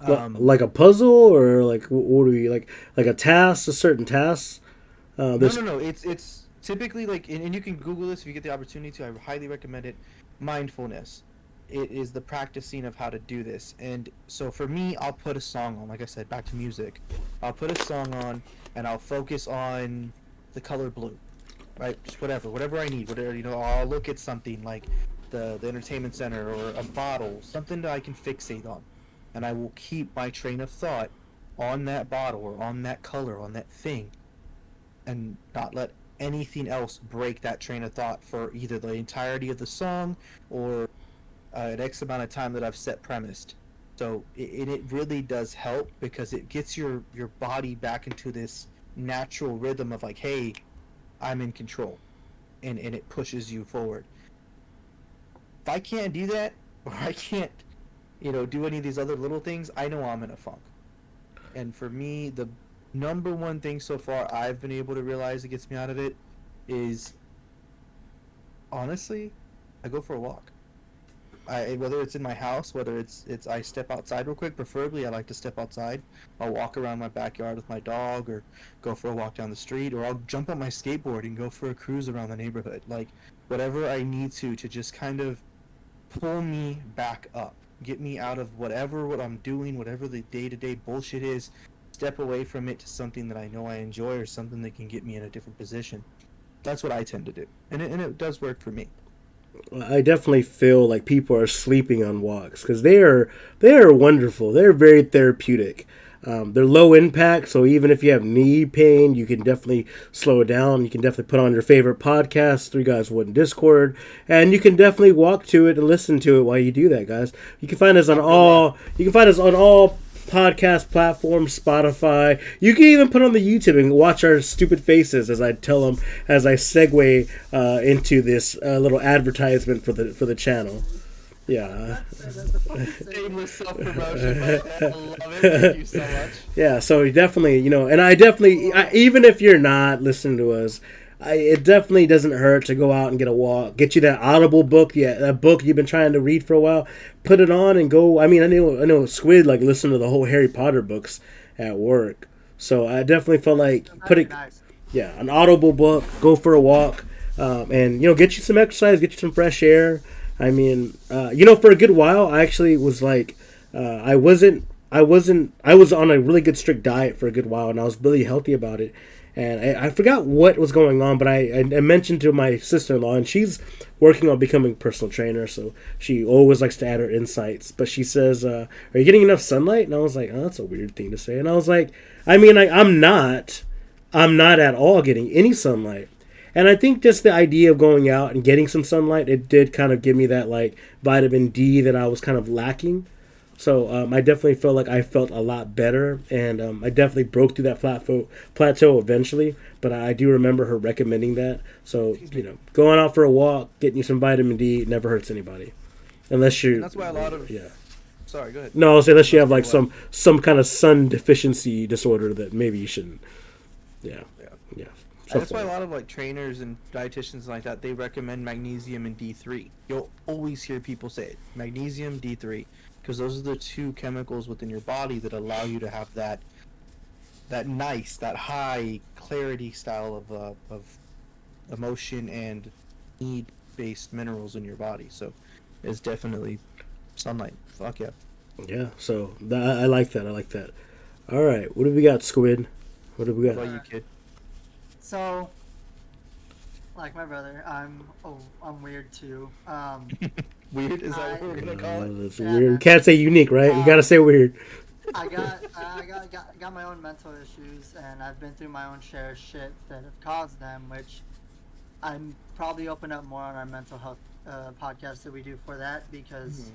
like a puzzle, or like what do we like a task, a certain task? No. It's typically like, and you can Google this if you get the opportunity to. I highly recommend it. Mindfulness. It is the practicing of how to do this. And so for me, I'll put a song on. Like I said, back to music. I'll put a song on and I'll focus on the color blue. Right, just whatever I need, I'll look at something like the entertainment center or a bottle, something that I can fixate on, and I will keep my train of thought on that bottle or on that color, on that thing, and not let anything else break that train of thought for either the entirety of the song or an X amount of time that I've set premised. So it really does help because it gets your body back into this natural rhythm of like, hey, I'm in control, and it pushes you forward. If I can't do that, or I can't, do any of these other little things, I know I'm in a funk. And for me, the number one thing so far I've been able to realize that gets me out of it is, honestly, I go for a walk. Whether it's in my house, whether it's I step outside real quick. Preferably, I like to step outside. I'll walk around my backyard with my dog, or go for a walk down the street, or I'll jump on my skateboard and go for a cruise around the neighborhood. Like whatever I need to just kind of pull me back up, get me out of what I'm doing, whatever the day-to-day bullshit is. Step away from it to something that I know I enjoy, or something that can get me in a different position. That's what I tend to do, and it does work for me. I definitely feel like people are sleeping on walks because they are wonderful. They're very therapeutic. They're low impact, so even if you have knee pain, you can definitely slow it down. You can definitely put on your favorite podcast, Three Guys One Discord, and you can definitely walk to it and listen to it while you do that, guys. You can find us on all podcast platforms, Spotify. You can even put on the YouTube and watch our stupid faces as I tell them, as I segue into this little advertisement for the channel. Yeah. Shameless self-promotion. I love it. Thank you so much. Yeah, so definitely, and I definitely, even if you're not listening to us, it definitely doesn't hurt to go out and get a walk. Get you that Audible book, that book you've been trying to read for a while. Put it on and go. I mean, I know Squid listened to the whole Harry Potter books at work. So I definitely felt like an Audible book. Go for a walk, and get you some exercise, get you some fresh air. I mean, for a good while, I actually was like, I was on a really good strict diet for a good while, and I was really healthy about it. And I forgot what was going on, but I mentioned to my sister-in-law, and she's working on becoming a personal trainer, so she always likes to add her insights. But she says, are you getting enough sunlight? And I was like, oh, that's a weird thing to say. And I was like, I mean, I'm not at all getting any sunlight. And I think just the idea of going out and getting some sunlight, it did kind of give me that, vitamin D that I was kind of lacking. So I definitely felt like I felt a lot better, and I definitely broke through that plateau eventually. But I do remember her recommending that. So, going out for a walk, getting you some vitamin D, never hurts anybody. Unless you, And that's why a lot of yeah. Sorry, go ahead. No, I'll say unless you have like some kind of sun deficiency disorder that maybe you shouldn't. Yeah, yeah. And that's why a lot of like trainers and dietitians like that, they recommend magnesium and D3. You'll always hear people say it, magnesium, D3, because those are the two chemicals within your body that allow you to have that high clarity style of emotion and need based minerals in your body. So it's definitely sunlight. Fuck yeah. Yeah, so I like that. I like that. All right, what do we got, Squid? What do we What got? about you, kid? So, like my brother, I'm weird too. Weird? Is that what we're gonna call it? That's Yeah, weird. You man. can't say unique, right? You gotta say weird. I got my own mental issues, and I've been through my own share of shit that have caused them, which I'm probably open up more on our mental health podcast that we do for that, because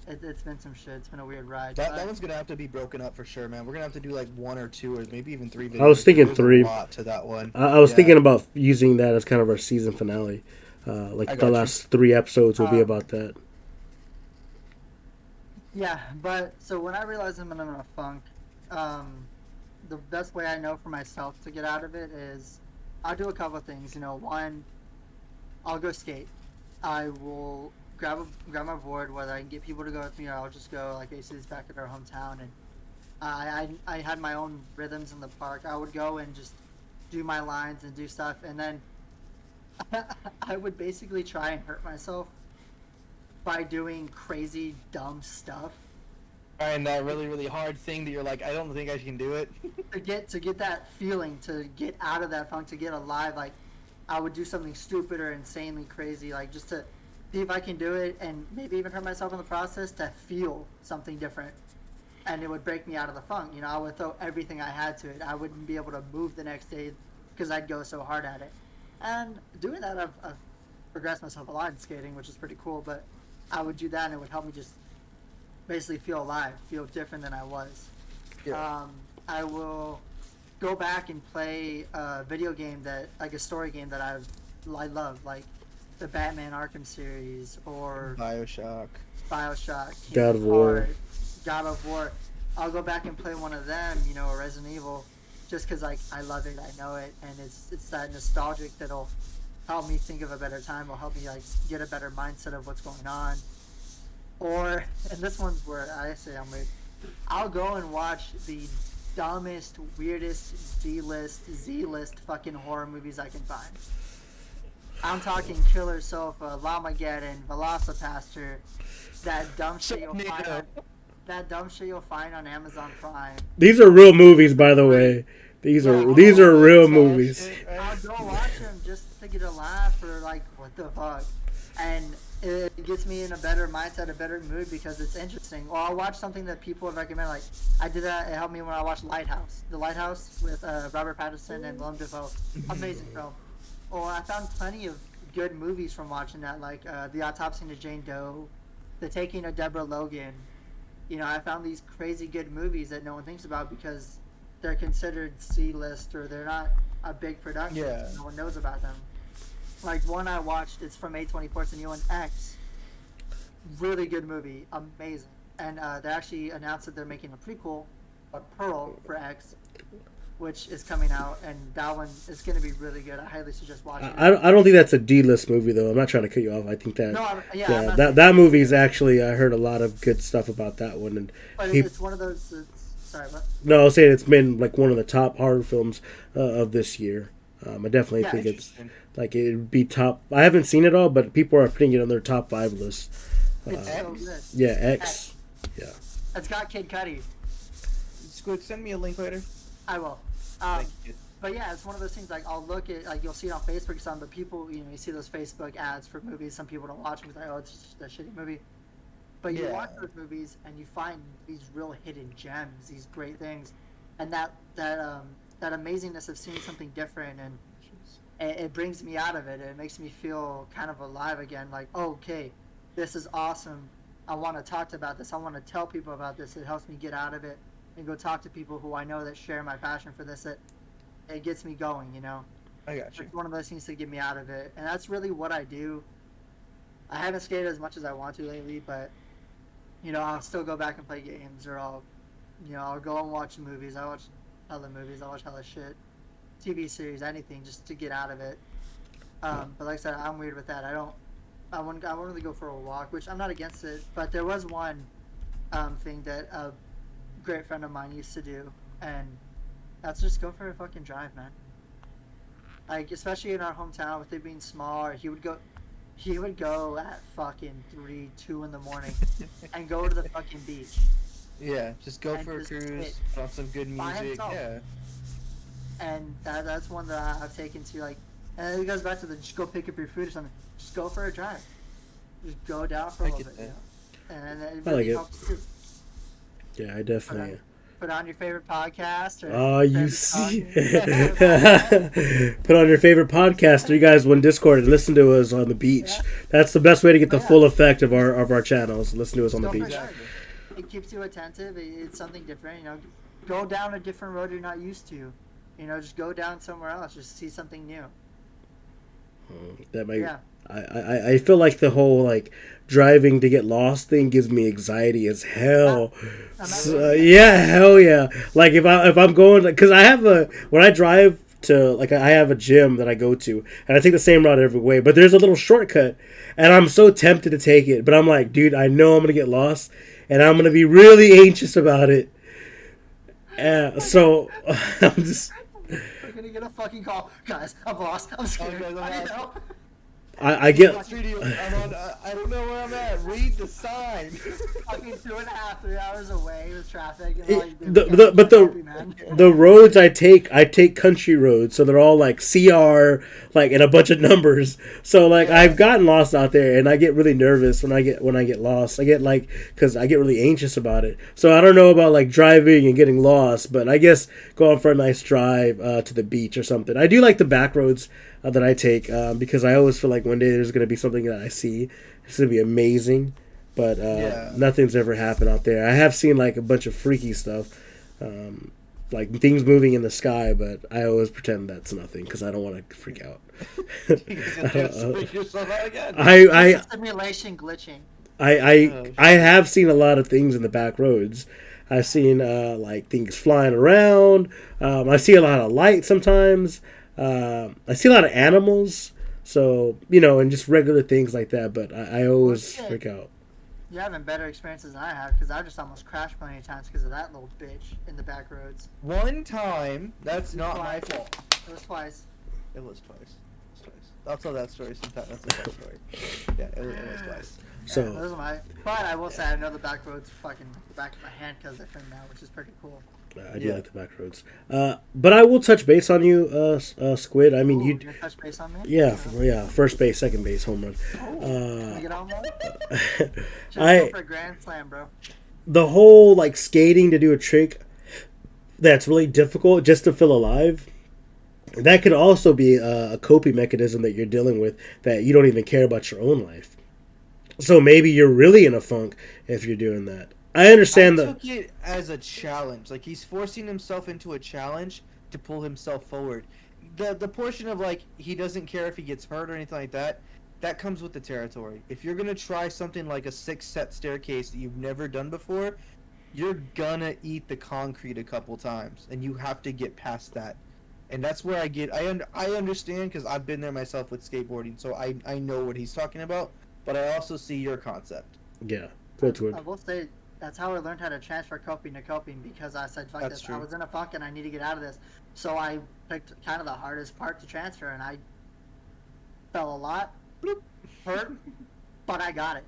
it's been some shit. It's been a weird ride. That one's gonna have to be broken up for sure, man. We're gonna have to do like 1 or 2 or maybe even 3 videos. I was thinking There's 3. A lot to that one. I was thinking about using that as kind of our season finale. Like the last 3 episodes will be about that. Yeah, but so when I realize I'm in a funk, the best way I know for myself to get out of it is I'll do a couple of things. You know, one, I'll go skate. I will grab my board, whether I can get people to go with me or I'll just go. Like AC's back at our hometown, and I had my own rhythms in the park. I would go and just do my lines and do stuff, and then I would basically try and hurt myself by doing crazy, dumb stuff. And that really, really hard thing that you're like, I don't think I can do it. to get that feeling, to get out of that funk, to get alive, like I would do something stupid or insanely crazy, like just to see if I can do it, and maybe even hurt myself in the process to feel something different. And it would break me out of the funk. You know, I would throw everything I had to it. I wouldn't be able to move the next day because I'd go so hard at it. And doing that, I've progressed myself a lot in skating, which is pretty cool. But I would do that, and it would help me just basically feel alive, feel different than I was. Yeah. I will go back and play a video game like a story game that I love, like the Batman Arkham series or Bioshock, God of War. God of War. I'll go back and play one of them, you know, or Resident Evil, just because like I love it, I know it, and it's that nostalgic that'll help me think of a better time, will help me like get a better mindset of what's going on. Or, and this one's where I say I'm weird, I'll go and watch the dumbest, weirdest Z-list fucking horror movies I can find. I'm talking Killer Sofa, Llamageddon, Velocipaster, that dumb shit you'll find on, Amazon Prime. These are real movies, by the way. These are real movies. I'll go watch them just to get a laugh, or like, what the fuck? And it gets me in a better mindset, a better mood, because it's interesting. Or I'll watch something that people have recommended. Like I did that. It helped me when I watched Lighthouse. The Lighthouse with Robert Pattinson and Willem Dafoe. Amazing film. Or I found plenty of good movies from watching that, like The Autopsy of Jane Doe, The Taking of Deborah Logan. You know, I found these crazy good movies that no one thinks about because they're considered C-list, or they're not a big production. Yeah. No one knows about them. Like one I watched, it's from A24, it's a new one, X. Really good movie, amazing. And they actually announced that they're making a prequel, Pearl, for X, which is coming out, and that one is going to be really good. I highly suggest watching it. I don't think that's a D-list movie, though. I'm not trying to cut you off. I think that that movie is actually, I heard a lot of good stuff about that one. And but it's one of those. Sorry, what? No, I was saying it's been like one of the top horror films of this year. I definitely think it's like it would be top. I haven't seen it all, but people are putting it on their top 5 list. It's so good. Yeah, X. Yeah. It's got Kid Cudi. Squid, send me a link later. I will. Thank you. But yeah, it's one of those things. Like I'll look at, like you'll see it on Facebook or something. But people, you know, you see those Facebook ads for movies. Some people don't watch them because like, oh, it's just a shitty movie. But you watch those movies and you find these real hidden gems, these great things, and that amazingness of seeing something different, and it brings me out of it. It makes me feel kind of alive again. Like, oh, okay, this is awesome. I want to talk about this. I want to tell people about this. It helps me get out of it and go talk to people who I know that share my passion for this. It gets me going, you know. I got you. It's one of those things to get me out of it, and that's really what I do. I haven't skated as much as I want to lately, but you know, I'll still go back and play games, or I'll go and watch movies. I watch hella movies. I watch hella shit, TV series, anything, just to get out of it. But like I said, I'm weird with that. I wouldn't really go for a walk, which I'm not against it. But there was one thing that a great friend of mine used to do, and that's just go for a fucking drive, man. Like, especially in our hometown, with it being small, or he would go at fucking 3, 2 in the morning, and go to the fucking beach. Yeah, just go And for a just cruise, sit put on some good by music. himself. Yeah. And that's one that I've taken to, like, and it goes back to the just go pick up your food or something. Just go for a drive. Just go down for a I little get bit, that. and it I like really it. helps too. Yeah, I definitely. Put on your favorite podcast. Or Oh, you favorite see. song. Put on your favorite podcast. You guys on Discord and listen to us on the beach. Yeah. That's the best way to get the Yeah. full effect of our channels. Listen to us on the Go for a beach. drive. It keeps you attentive. It's something different. You know, go down a different road you're not used to. You know, just go down somewhere else. Just see something new. That might. Yeah. I feel like the whole like driving to get lost thing gives me anxiety as hell. Yeah, hell yeah. Like if I'm going, because when I drive to, like, I have a gym that I go to, and I take the same route every way, but there's a little shortcut, and I'm so tempted to take it, but I'm like, dude, I know I'm gonna get lost, and I'm gonna be really anxious about it. So I'm just. We're gonna get a fucking call, guys. I'm lost. I'm scared. guys, I'm I need lost. help. I get. I don't know where I'm at. Read the sign. Fucking 2.5, 3 hours away with traffic. And all you do But the roads I take country roads, so they're all like CR, like, and a bunch of numbers. So like I've gotten lost out there, and I get really nervous when I get lost. I get because I get really anxious about it. So I don't know about like driving and getting lost, but I guess going for a nice drive to the beach or something. I do like the back roads that I take because I always feel like one day there's going to be something that I see. It's going to be amazing, but nothing's ever happened out there. I have seen like a bunch of freaky stuff, like things moving in the sky, but I always pretend that's nothing because I don't want to freak out. Simulation glitching. I have seen a lot of things in the back roads. I've seen like things flying around. I see a lot of light sometimes. I see a lot of animals, so and just regular things like that. But I always freak out. You're having better experiences than I have, because I just almost crashed plenty of times because of that little bitch in the back roads. One time. That's not my fault. It was twice. It was twice. I'll tell that story sometime. That's a fun story. Yeah, it was twice. So, those are but I will say I know the back roads fucking the back of my hand because they're from now, which is pretty cool. I do like the back roads. But I will touch base on you, Squid. I mean, you're gonna touch base on me? Yeah, first base, second base, home run. Can I get on that? Just I go for a grand slam, bro. The whole like skating to do a trick that's really difficult just to feel alive. That could also be a coping mechanism that you're dealing with, that you don't even care about your own life. So maybe you're really in a funk if you're doing that. I understand I took it as a challenge. Like, he's forcing himself into a challenge to pull himself forward. The portion of, like, he doesn't care if he gets hurt or anything like that, that comes with the territory. If you're going to try something like a 6-set staircase that you've never done before, you're gonna eat the concrete a couple times, and you have to get past that. And that's where I understand, because I've been there myself with skateboarding, so I know what he's talking about, but I also see your concept. Yeah, that's good. I will say that's how I learned how to transfer coping to coping, because I said, fuck this, I was in a funk and I need to get out of this. So I picked kind of the hardest part to transfer, and I fell a lot, hurt, but I got it.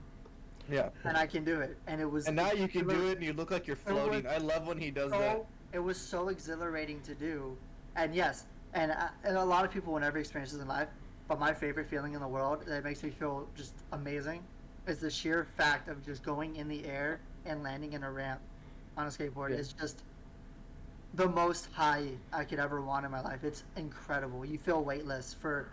Yeah. And I can do it. And it was. And now you can do it, and you look like you're floating. I love when he does that. It was so exhilarating to do. And yes, and a lot of people will never experience this in life, but my favorite feeling in the world that makes me feel just amazing is the sheer fact of just going in the air and landing in a ramp on a skateboard. Yeah. It's just the most high I could ever want in my life. It's incredible. You feel weightless for,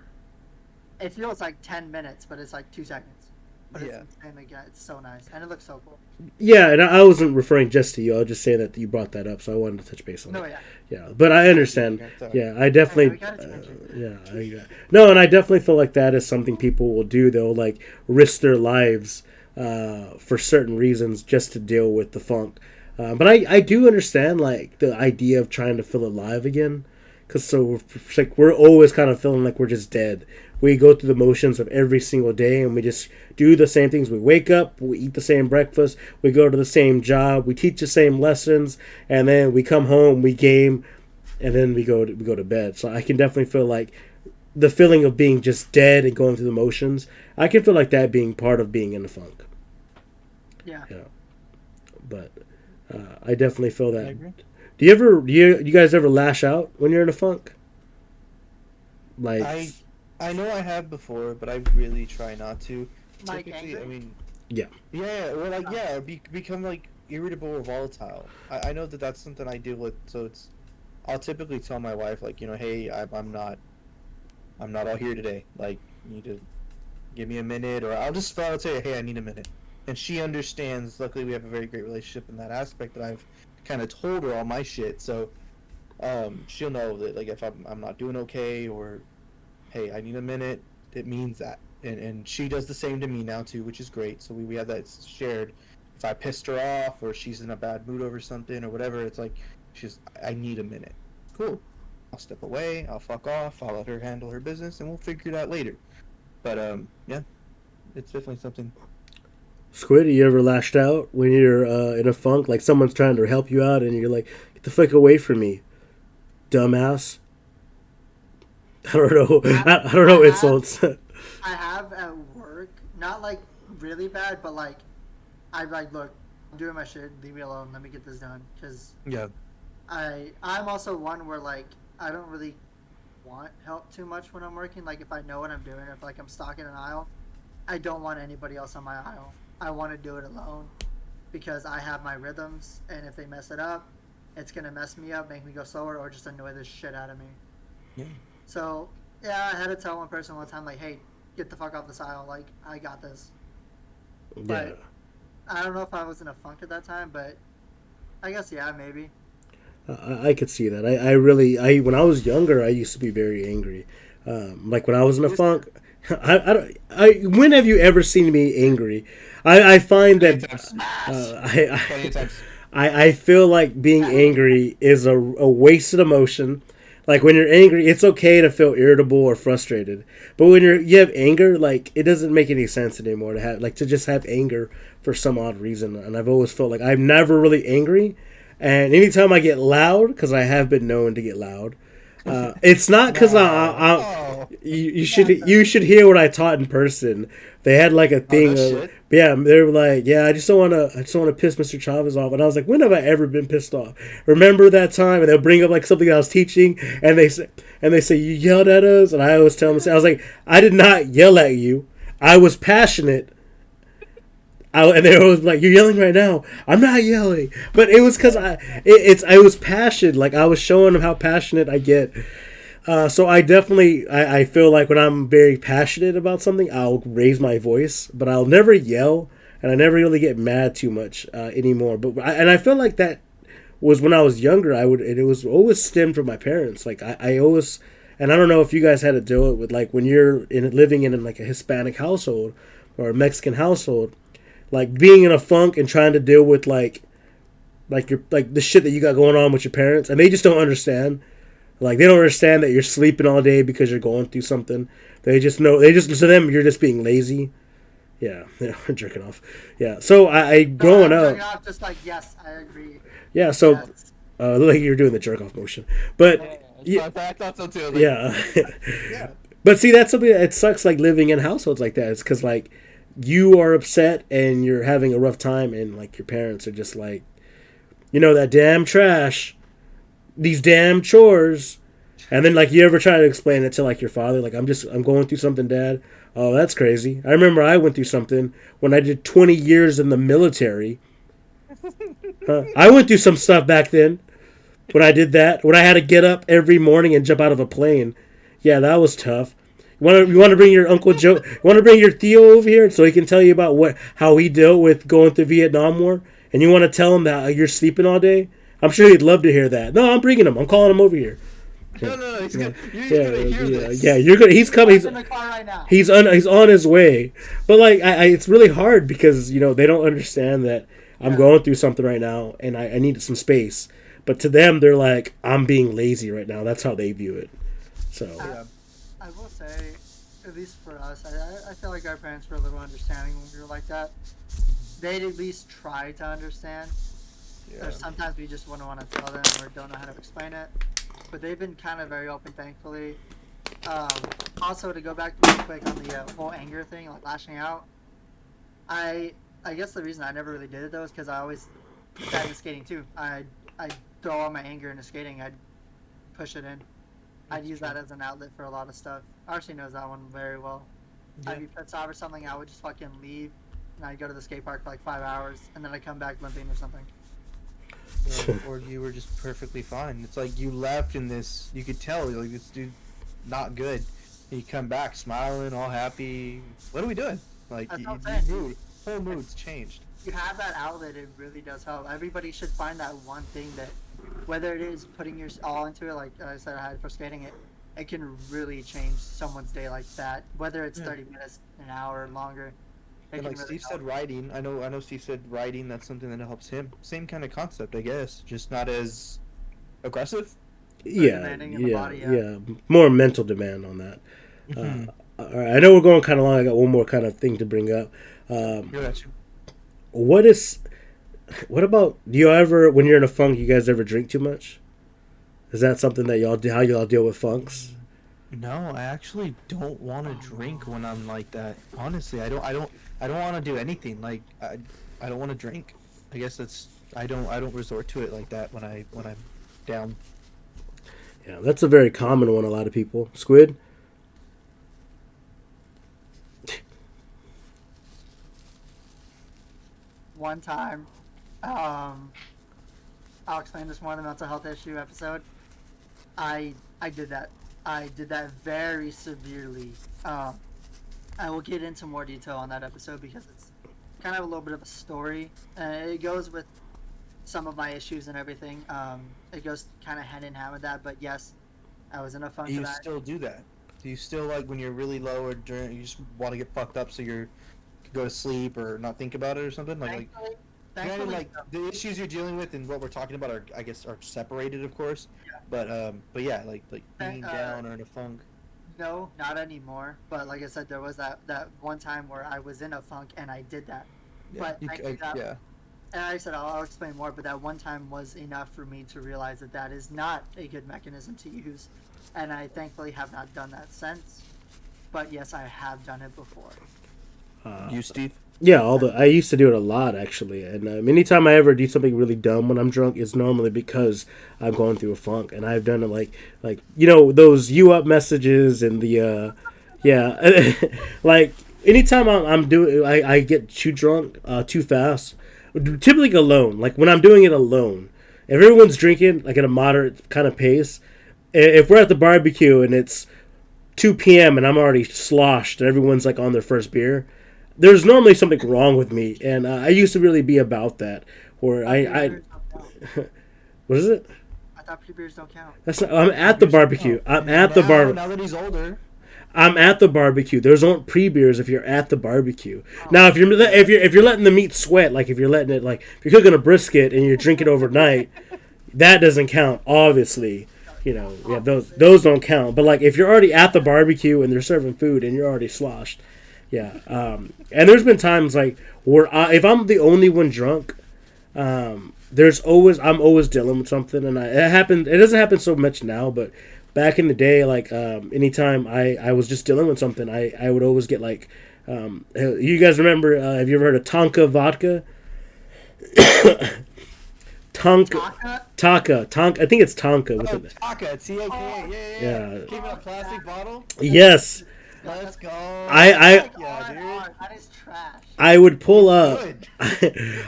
it feels like 10 minutes, but it's like 2 seconds. but it's Yeah. insane again. It's so nice, and it looks so cool. Yeah, and I wasn't referring just to you. I was just saying that you brought that up, so I wanted to touch base on No, it. yeah. Yeah, but I understand. Yeah, I We definitely. got it mentioned. No, and I definitely feel like that is something people will do. They'll like risk their lives for certain reasons just to deal with the funk. But I do understand like the idea of trying to feel alive again, because it's like we're always kind of feeling like we're just dead. We go through the motions of every single day, and we just do the same things. We wake up, we eat the same breakfast, we go to the same job, we teach the same lessons, and then we come home, we game, and then we go to bed. So I can definitely feel like the feeling of being just dead and going through the motions. I can feel like that being part of being in the funk. Yeah. Yeah, but I definitely feel I that. agree. Do you guys ever lash out when you're in a funk? Like I know I have before, but I really try not to. Like Typically, angry? I mean, Yeah. yeah, or like become like irritable or volatile. I know that that's something I deal with, so I'll typically tell my wife like, hey, I'm not all here today. Like, you need to give me a minute, or I'll tell you, hey, I need a minute, and she understands. Luckily, we have a very great relationship in that aspect that I've kind of told her all my shit, so she'll know that like if I'm not doing okay, or hey, I need a minute, it means that. And she does the same to me now too, which is great. So we have that shared. If I pissed her off or she's in a bad mood over something or whatever, it's like I need a minute. Cool. I'll step away, I'll fuck off, I'll let her handle her business, and we'll figure it out later. But yeah, it's definitely something. Squid, you ever lashed out when you're in a funk? Like someone's trying to help you out and you're like, get the fuck away from me, dumbass. I don't know. I don't know insults. I have at work, not like really bad, but like I like look, I'm doing my shit. Leave me alone. Let me get this done. Because Yeah. I'm also one where like I don't really want help too much when I'm working. Like if I know what I'm doing, if like I'm stocking an aisle, I don't want anybody else on my aisle. I want to do it alone because I have my rhythms, and if they mess it up, it's gonna mess me up, make me go slower, or just annoy the shit out of me. Yeah. So yeah, I had to tell one person one time like, hey, get the fuck off this aisle. Like I got this. Yeah. But I don't know if I was in a funk at that time, but I guess yeah, maybe. I could see that. I really when I was younger, I used to be very angry. Like when I was in a funk, when have you ever seen me angry? I find that Plenty of times. I feel like being angry is a wasted emotion. Like when you're angry, it's okay to feel irritable or frustrated, but when you have anger, like it doesn't make any sense anymore to just have anger for some odd reason. And I've always felt like I'm never really angry, and anytime I get loud, because I have been known to get loud, it's not because you should hear what I taught in person. They had like a thing of, yeah, they were like, yeah, I just don't want to piss Mr. Chavez off. And I was like, when have I ever been pissed off? Remember that time? And they'll bring up like something I was teaching, and they say you yelled at us, and I always tell them, I was like, I did not yell at you. I was passionate. And they were always like, you're yelling right now. I'm not yelling, but it was because I was passionate. Like I was showing them how passionate I get. So I definitely I feel like when I'm very passionate about something, I'll raise my voice, but I'll never yell, and I never really get mad too much anymore. But I feel like that was when I was younger. And it was always stemmed from my parents. Like I always, and I don't know if you guys had to deal with like when you're living in like a Hispanic household or a Mexican household, like being in a funk and trying to deal with like your like the shit that you got going on with your parents, and they just don't understand. Like they don't understand that you're sleeping all day because you're going through something. They just to them you're just being lazy. Yeah, jerking off. Yeah. So I growing up, I'm just like yes, I agree. Yeah. So Yes. like you're doing the jerk off motion, but I thought so too. Like, yeah. Yeah. But see, that's something that it sucks. Like living in households like that. It's because like you are upset and you're having a rough time, and like your parents are just like, that damn trash. These damn chores, and then like you ever try to explain it to like your father, like I'm going through something, Dad. Oh, that's crazy. I remember I went through something when I did 20 years in the military. I went through some stuff back then when I did that, when I had to get up every morning and jump out of a plane. Yeah, that was tough. You want to bring your Uncle Joe? You want to bring your Theo over here so he can tell you about how he dealt with going through Vietnam War? And you want to tell him that you're sleeping all day? I'm sure he'd love to hear that. No, I'm bringing him. I'm calling him over here. No. He's gonna hear this. Yeah, you're gonna. He's coming. He's in the car right now. He's on his way. But like, it's really hard because they don't understand that I'm going through something right now and I need some space. But to them, they're like, I'm being lazy right now. That's how they view it. So I will say, at least for us, I feel like our parents were a little understanding when we were like that. They'd at least try to understand. Yeah. Or sometimes we just wouldn't want to tell them or don't know how to explain it. But they've been kind of very open, thankfully. Also, to go back real quick on the whole anger thing, like lashing out, I guess the reason I never really did it, though, is because I always put that in skating, too. I'd throw all my anger into skating. I'd push it in. I'd use that as an outlet for a lot of stuff. Archie knows that one very well. Yeah. I'd be pissed off or something, I would just fucking leave, and I'd go to the skate park for like 5 hours, and then I'd come back limping or something. Or you were just perfectly fine. It's like you left in this, you could tell, like, this dude's not good. And you come back smiling, all happy. What are we doing? Like, your whole mood's changed. You have that outlet, it really does help. Everybody should find that one thing that, whether it is putting your all into it, like I said I had for skating, it can really change someone's day like that. Whether it's 30 minutes, an hour, or longer. And like really Steve said, writing. I know Steve said writing. That's something that helps him. Same kind of concept, I guess. Just not as aggressive. Yeah. More mental demand on that. All right, I know we're going kind of long. I got one more kind of thing to bring up. What about? Do you ever, when you're in a funk, you guys ever drink too much? Is that something that y'all do? How y'all deal with funks? No, I actually don't want to drink when I'm like that. Honestly, I don't want to do anything. Like I don't want to drink. I guess I don't resort to it like that when I'm down. Yeah, that's a very common one. A lot of people. Squid. One time, I'll explain this more in the mental health issue episode. I did that. I did that very severely. I will get into more detail on that episode because it's kind of a little bit of a story. It goes with some of my issues and everything. It goes kind of hand in hand with that. But yes, I was in a funk. Do you still do that? Do you still, like, when you're really low or during, you just want to get fucked up so you go to sleep or not think about it or something? Thankfully, like the issues you're dealing with and what we're talking about are separated, of course. Yeah. But yeah, like being down or in a funk. No, not anymore. But like I said, there was that one time where I was in a funk and I did that. Yeah. But and I said I'll explain more. But that one time was enough for me to realize that is not a good mechanism to use, and I thankfully have not done that since. But yes, I have done it before. You, Steve? Yeah, I used to do it a lot, actually. And anytime I ever do something really dumb when I'm drunk, it's normally because I'm going through a funk. And I've done it like those you up messages and the, like, anytime I'm doing, I get too drunk, too fast, typically alone. Like, when I'm doing it alone, if everyone's drinking, like, at a moderate kind of pace, if we're at the barbecue and it's 2 p.m. and I'm already sloshed and everyone's, like, on their first beer, there's normally something wrong with me, and I used to really be about that. Where what is it? I thought pre-beers don't count. I'm at the barbecue. Now that he's older. I'm at the barbecue. There's no pre-beers if you're at the barbecue. Now, if you're letting the meat sweat, like if you're cooking a brisket and you're drinking overnight, that doesn't count. Obviously, those don't count. But like if you're already at the barbecue and they're serving food and you're already sloshed. Yeah, and there's been times like where if I'm the only one drunk, I'm always dealing with something, and it doesn't happen so much now, but back in the day, like anytime I was just dealing with something, I would always get like, you guys remember? Have you ever heard of Tonka vodka? Tonka. I think it's Tonka. Tonka, T-A-K-A, yeah. Came in a plastic bottle. Yes. Let's go. That is trash. I would pull up.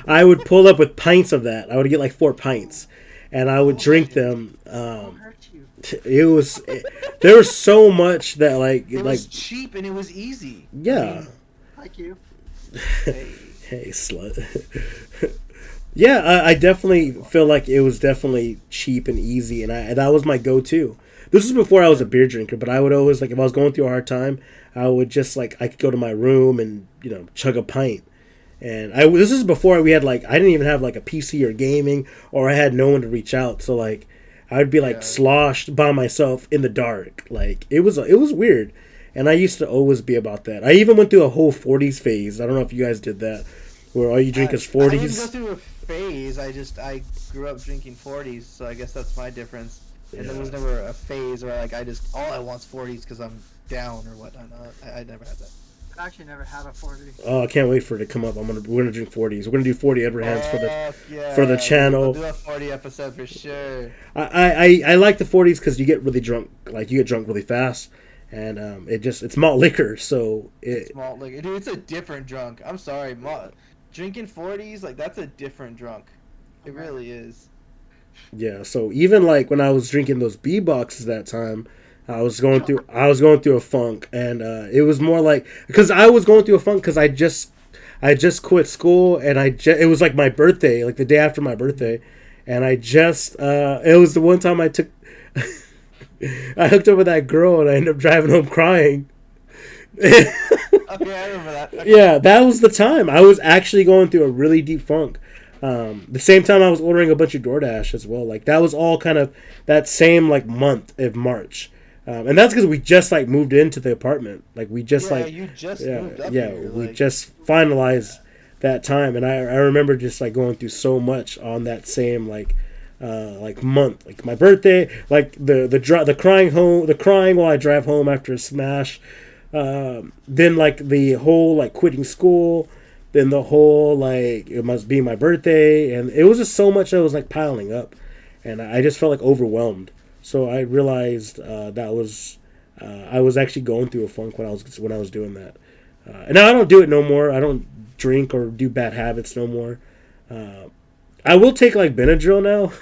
I would pull up with pints of that. I would get like 4 pints, and I would drink them. It was there was so much that It was cheap and it was easy. Yeah. Like you. Hey, slut. Yeah, I definitely feel like it was definitely cheap and easy, and that was my go-to. This was before I was a beer drinker, but I would always, like, if I was going through a hard time, I would just, like, I could go to my room and, chug a pint. And this is before we had, like, I didn't even have, like, a PC or gaming, or I had no one to reach out. So, like, I would be, like, sloshed by myself in the dark. Like, it was weird. And I used to always be about that. I even went through a whole 40s phase. I don't know if you guys did that, where all you drink is 40s. I didn't go through a phase. I grew up drinking 40s, so I guess that's my difference. And there was never a phase where, like, all I want's 40s because I'm down or whatnot. I never had that. I actually never had a 40. Oh, I can't wait for it to come up. We're gonna drink 40s. We're gonna do 40 Edward Hands for the channel. We'll do a 40 episode for sure. I like the 40s because you get really drunk. Like, you get drunk really fast, and it's malt liquor. So it's malt liquor, dude. It's a different drunk. I'm sorry, drinking 40s, like, that's a different drunk. It really is. Yeah. So even like when I was drinking those B boxes that time, I was going through a funk, and it was more like because I was going through a funk because I just quit school, and it was like my birthday, like the day after my birthday, and it was the one time I took I hooked up with that girl, and I ended up driving home crying. Okay, I remember that. Okay. Yeah, that was the time I was actually going through a really deep funk. The same time I was ordering a bunch of DoorDash as well. Like, that was all kind of that same, like, month of March. And that's because we just, like, moved into the apartment. Like, we just, you just moved up here. We just finalized that time. And I remember just, like, going through so much on that same, like month. Like, my birthday, like, the crying while I drive home after a smash. Then, like, the whole, like, quitting school. Then the whole, like, it must be my birthday. And it was just so much that was, like, piling up. And I just felt, like, overwhelmed. So I realized I was actually going through a funk when I was doing that. And now I don't do it no more. I don't drink or do bad habits no more. I will take, like, Benadryl now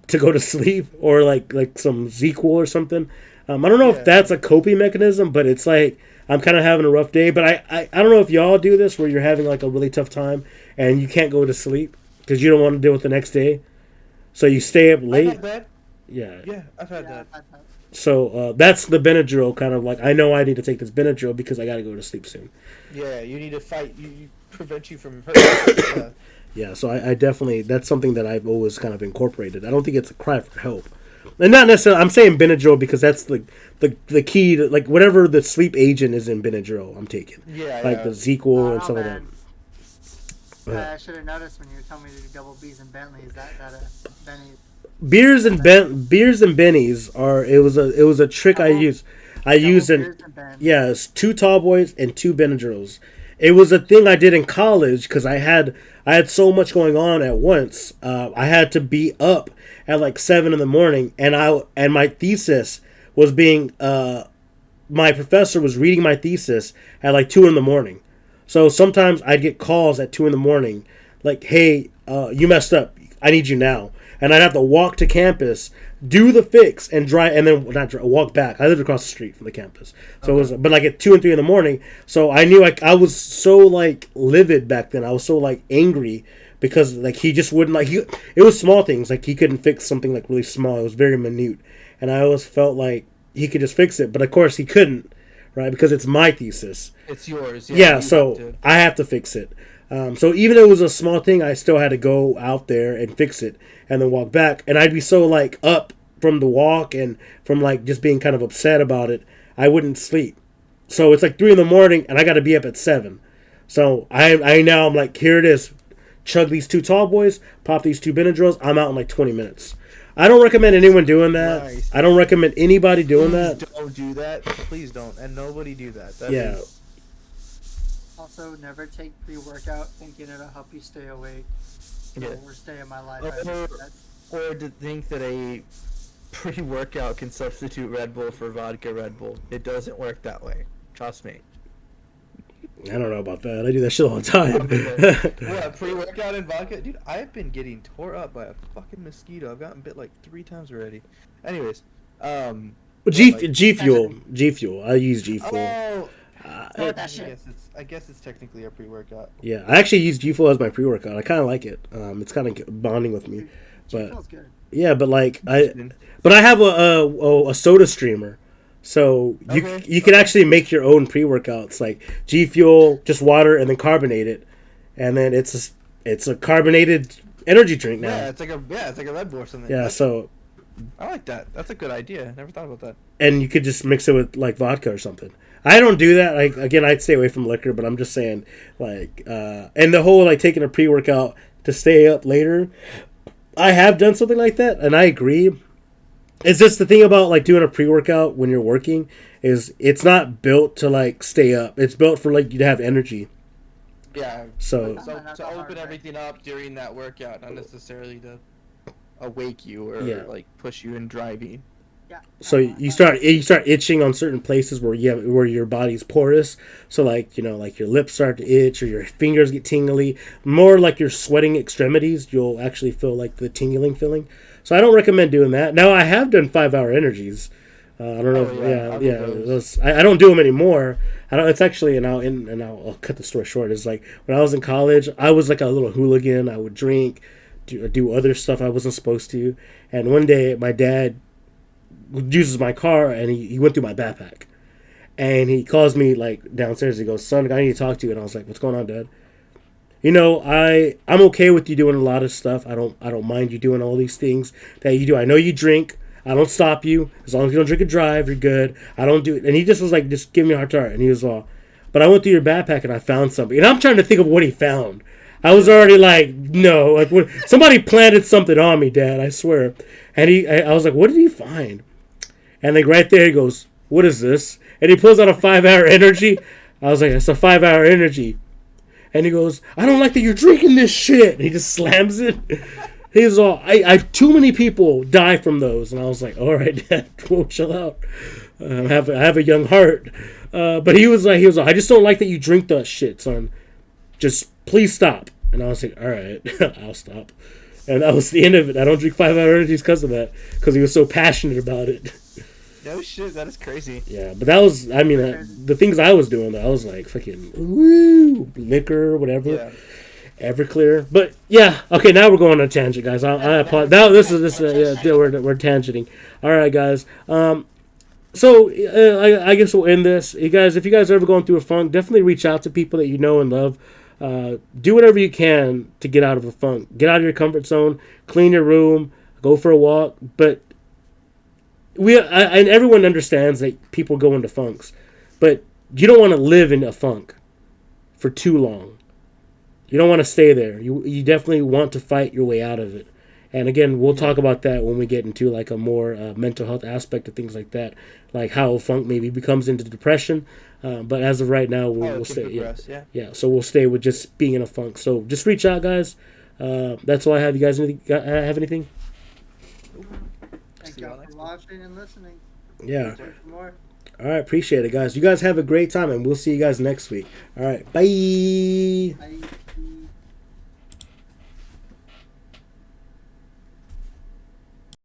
to go to sleep, or, like some ZQL or something. I don't know if that's a coping mechanism, but it's like I'm kind of having a rough day. But I don't know if y'all do this where you're having, like, a really tough time and you can't go to sleep because you don't want to deal with the next day. So you stay up late. I've had that. Yeah, I've had that. So that's the Benadryl, kind of like, I know I need to take this Benadryl because I got to go to sleep soon. Yeah, you need to fight. You prevent you from hurting. Yeah, so I definitely, that's something that I've always kind of incorporated. I don't think it's a cry for help. And not necessarily, I'm saying Benadryl because that's the key to, like, whatever the sleep agent is in Benadryl, I'm taking. Yeah, like the ZQL and some of that. I should have noticed when you were telling me to do double B's and Bentleys. That Benny. Beers and Bennies are. It was a trick I used. It's 2 tall boys and 2 Benadryls. It was a thing I did in college because I had so much going on at once. I had to be up at like 7 a.m. and my thesis was being. My professor was reading my thesis at like 2 a.m. So sometimes I'd get calls at 2 a.m. like, "Hey, you messed up. I need you now." And I'd have to walk to campus, do the fix, and drive, and then walk back. I lived across the street from the campus, so it was, but like at 2 and 3 in the morning. So I knew, like, I was so, like, livid back then. I was so, like, angry because, like, he just wouldn't, like, it was small things, like he couldn't fix something, like, really small. It was very minute, and I always felt like he could just fix it, but of course he couldn't, right? Because it's my thesis. It's yours. Yeah, so I have to fix it. So even though it was a small thing, I still had to go out there and fix it and then walk back. And I'd be so, like, up from the walk and from, like, just being kind of upset about it, I wouldn't sleep. So it's like 3 a.m. and I got to be up at 7. So I'm like, here it is. Chug these 2 tall boys, pop these 2 Benadryls. I'm out in like 20 minutes. I don't recommend anyone doing that. Nice. I don't recommend anybody doing that. Don't do that. Please don't. And nobody do that. Yeah. Also, never take pre-workout thinking it'll help you stay awake. Yeah. The worst day of my life. Or to think that a pre-workout can substitute Red Bull for vodka Red Bull. It doesn't work that way. Trust me. I don't know about that. I do that shit all the time. What, pre-workout and vodka? Dude, I've been getting tore up by a fucking mosquito. I've gotten bit like 3 times already. Anyways, G Fuel. I use G Fuel. Oh, that shit. I guess it's technically a pre-workout. Yeah, I actually use G Fuel as my pre-workout. I kind of like it. It's kind of bonding with me. But Feels good. yeah, but like I have a soda streamer, so you can actually make your own pre-workouts like G Fuel, just water and then carbonate it, and then it's a carbonated energy drink now. Yeah, it's like a Red Bull or something. Yeah, so I like that. That's a good idea. Never thought about that. and you could just mix it with like vodka or something. I don't do that. Like again, I'd stay away from liquor, but I'm just saying like and the whole like taking a pre-workout to stay up later. I have done something like that, and I agree. It's just the thing about like doing a pre-workout when you're working is it's not built to like stay up. It's built for like you to have energy. Yeah. So to open everything up during that workout, not necessarily to awake you or like push you in driving. Yeah. So you start itching on certain places where your body's porous. So like like your lips start to itch or your fingers get tingly. More like your sweating extremities, you'll actually feel like the tingling feeling. So I don't recommend doing that. Now I have done 5-hour energies. I don't know. I don't do them anymore. I don't. It's actually I'll cut the story short. It's like when I was in college, I was like a little hooligan. I would drink, do other stuff I wasn't supposed to. And one day my dad uses my car and he went through my backpack and he calls me like downstairs. He goes, "Son, I need to talk to you." And I was like, "What's going on, Dad?" I'm okay with you doing a lot of stuff. I don't mind you doing all these things that you do. I know you drink. I don't stop you. As long as you don't drink and drive, you're good. I don't do it. And he just was like, just give me a hard time. And he was all, but I went through your backpack and I found something. And I'm trying to think of what he found. I was already like, no, like somebody planted something on me, Dad. I swear. And I was like, what did he find? And like right there, he goes, "What is this?" And he pulls out a 5-hour energy. I was like, "It's a 5-hour energy." And he goes, "I don't like that you're drinking this shit." And he just slams it. He's all, I too many people die from those. And I was like, all right, Dad, we'll chill out. I have a young heart. But he was like, I just don't like that you drink that shit, son. Just please stop. And I was like, all right, I'll stop. And that was the end of it. I don't drink 5-hour energies because of that. Because he was so passionate about it. No shit, that is crazy. Yeah, but that was, the things I was doing, I was like, fucking, woo, liquor, whatever. Yeah. Everclear. But, yeah, okay, now we're going on a tangent, guys. I apologize. Now, we're tangenting. All right, guys. So, I guess we'll end this. You guys, if you guys are ever going through a funk, definitely reach out to people that you know and love. Do whatever you can to get out of a funk. Get out of your comfort zone. Clean your room. Go for a walk. But and everyone understands that people go into funks, but you don't want to live in a funk for too long. You don't want to stay there. You definitely want to fight your way out of it. And again, we'll talk about that when we get into like a more mental health aspect of things like that, like how funk maybe becomes into depression. But as of right now, we'll stay. Yeah. So we'll stay with just being in a funk. So just reach out, guys. That's all I have. You guys have anything? Thank you for watching and listening. Yeah. All right. Appreciate it, guys. You guys have a great time, and we'll see you guys next week. All right. Bye. Bye.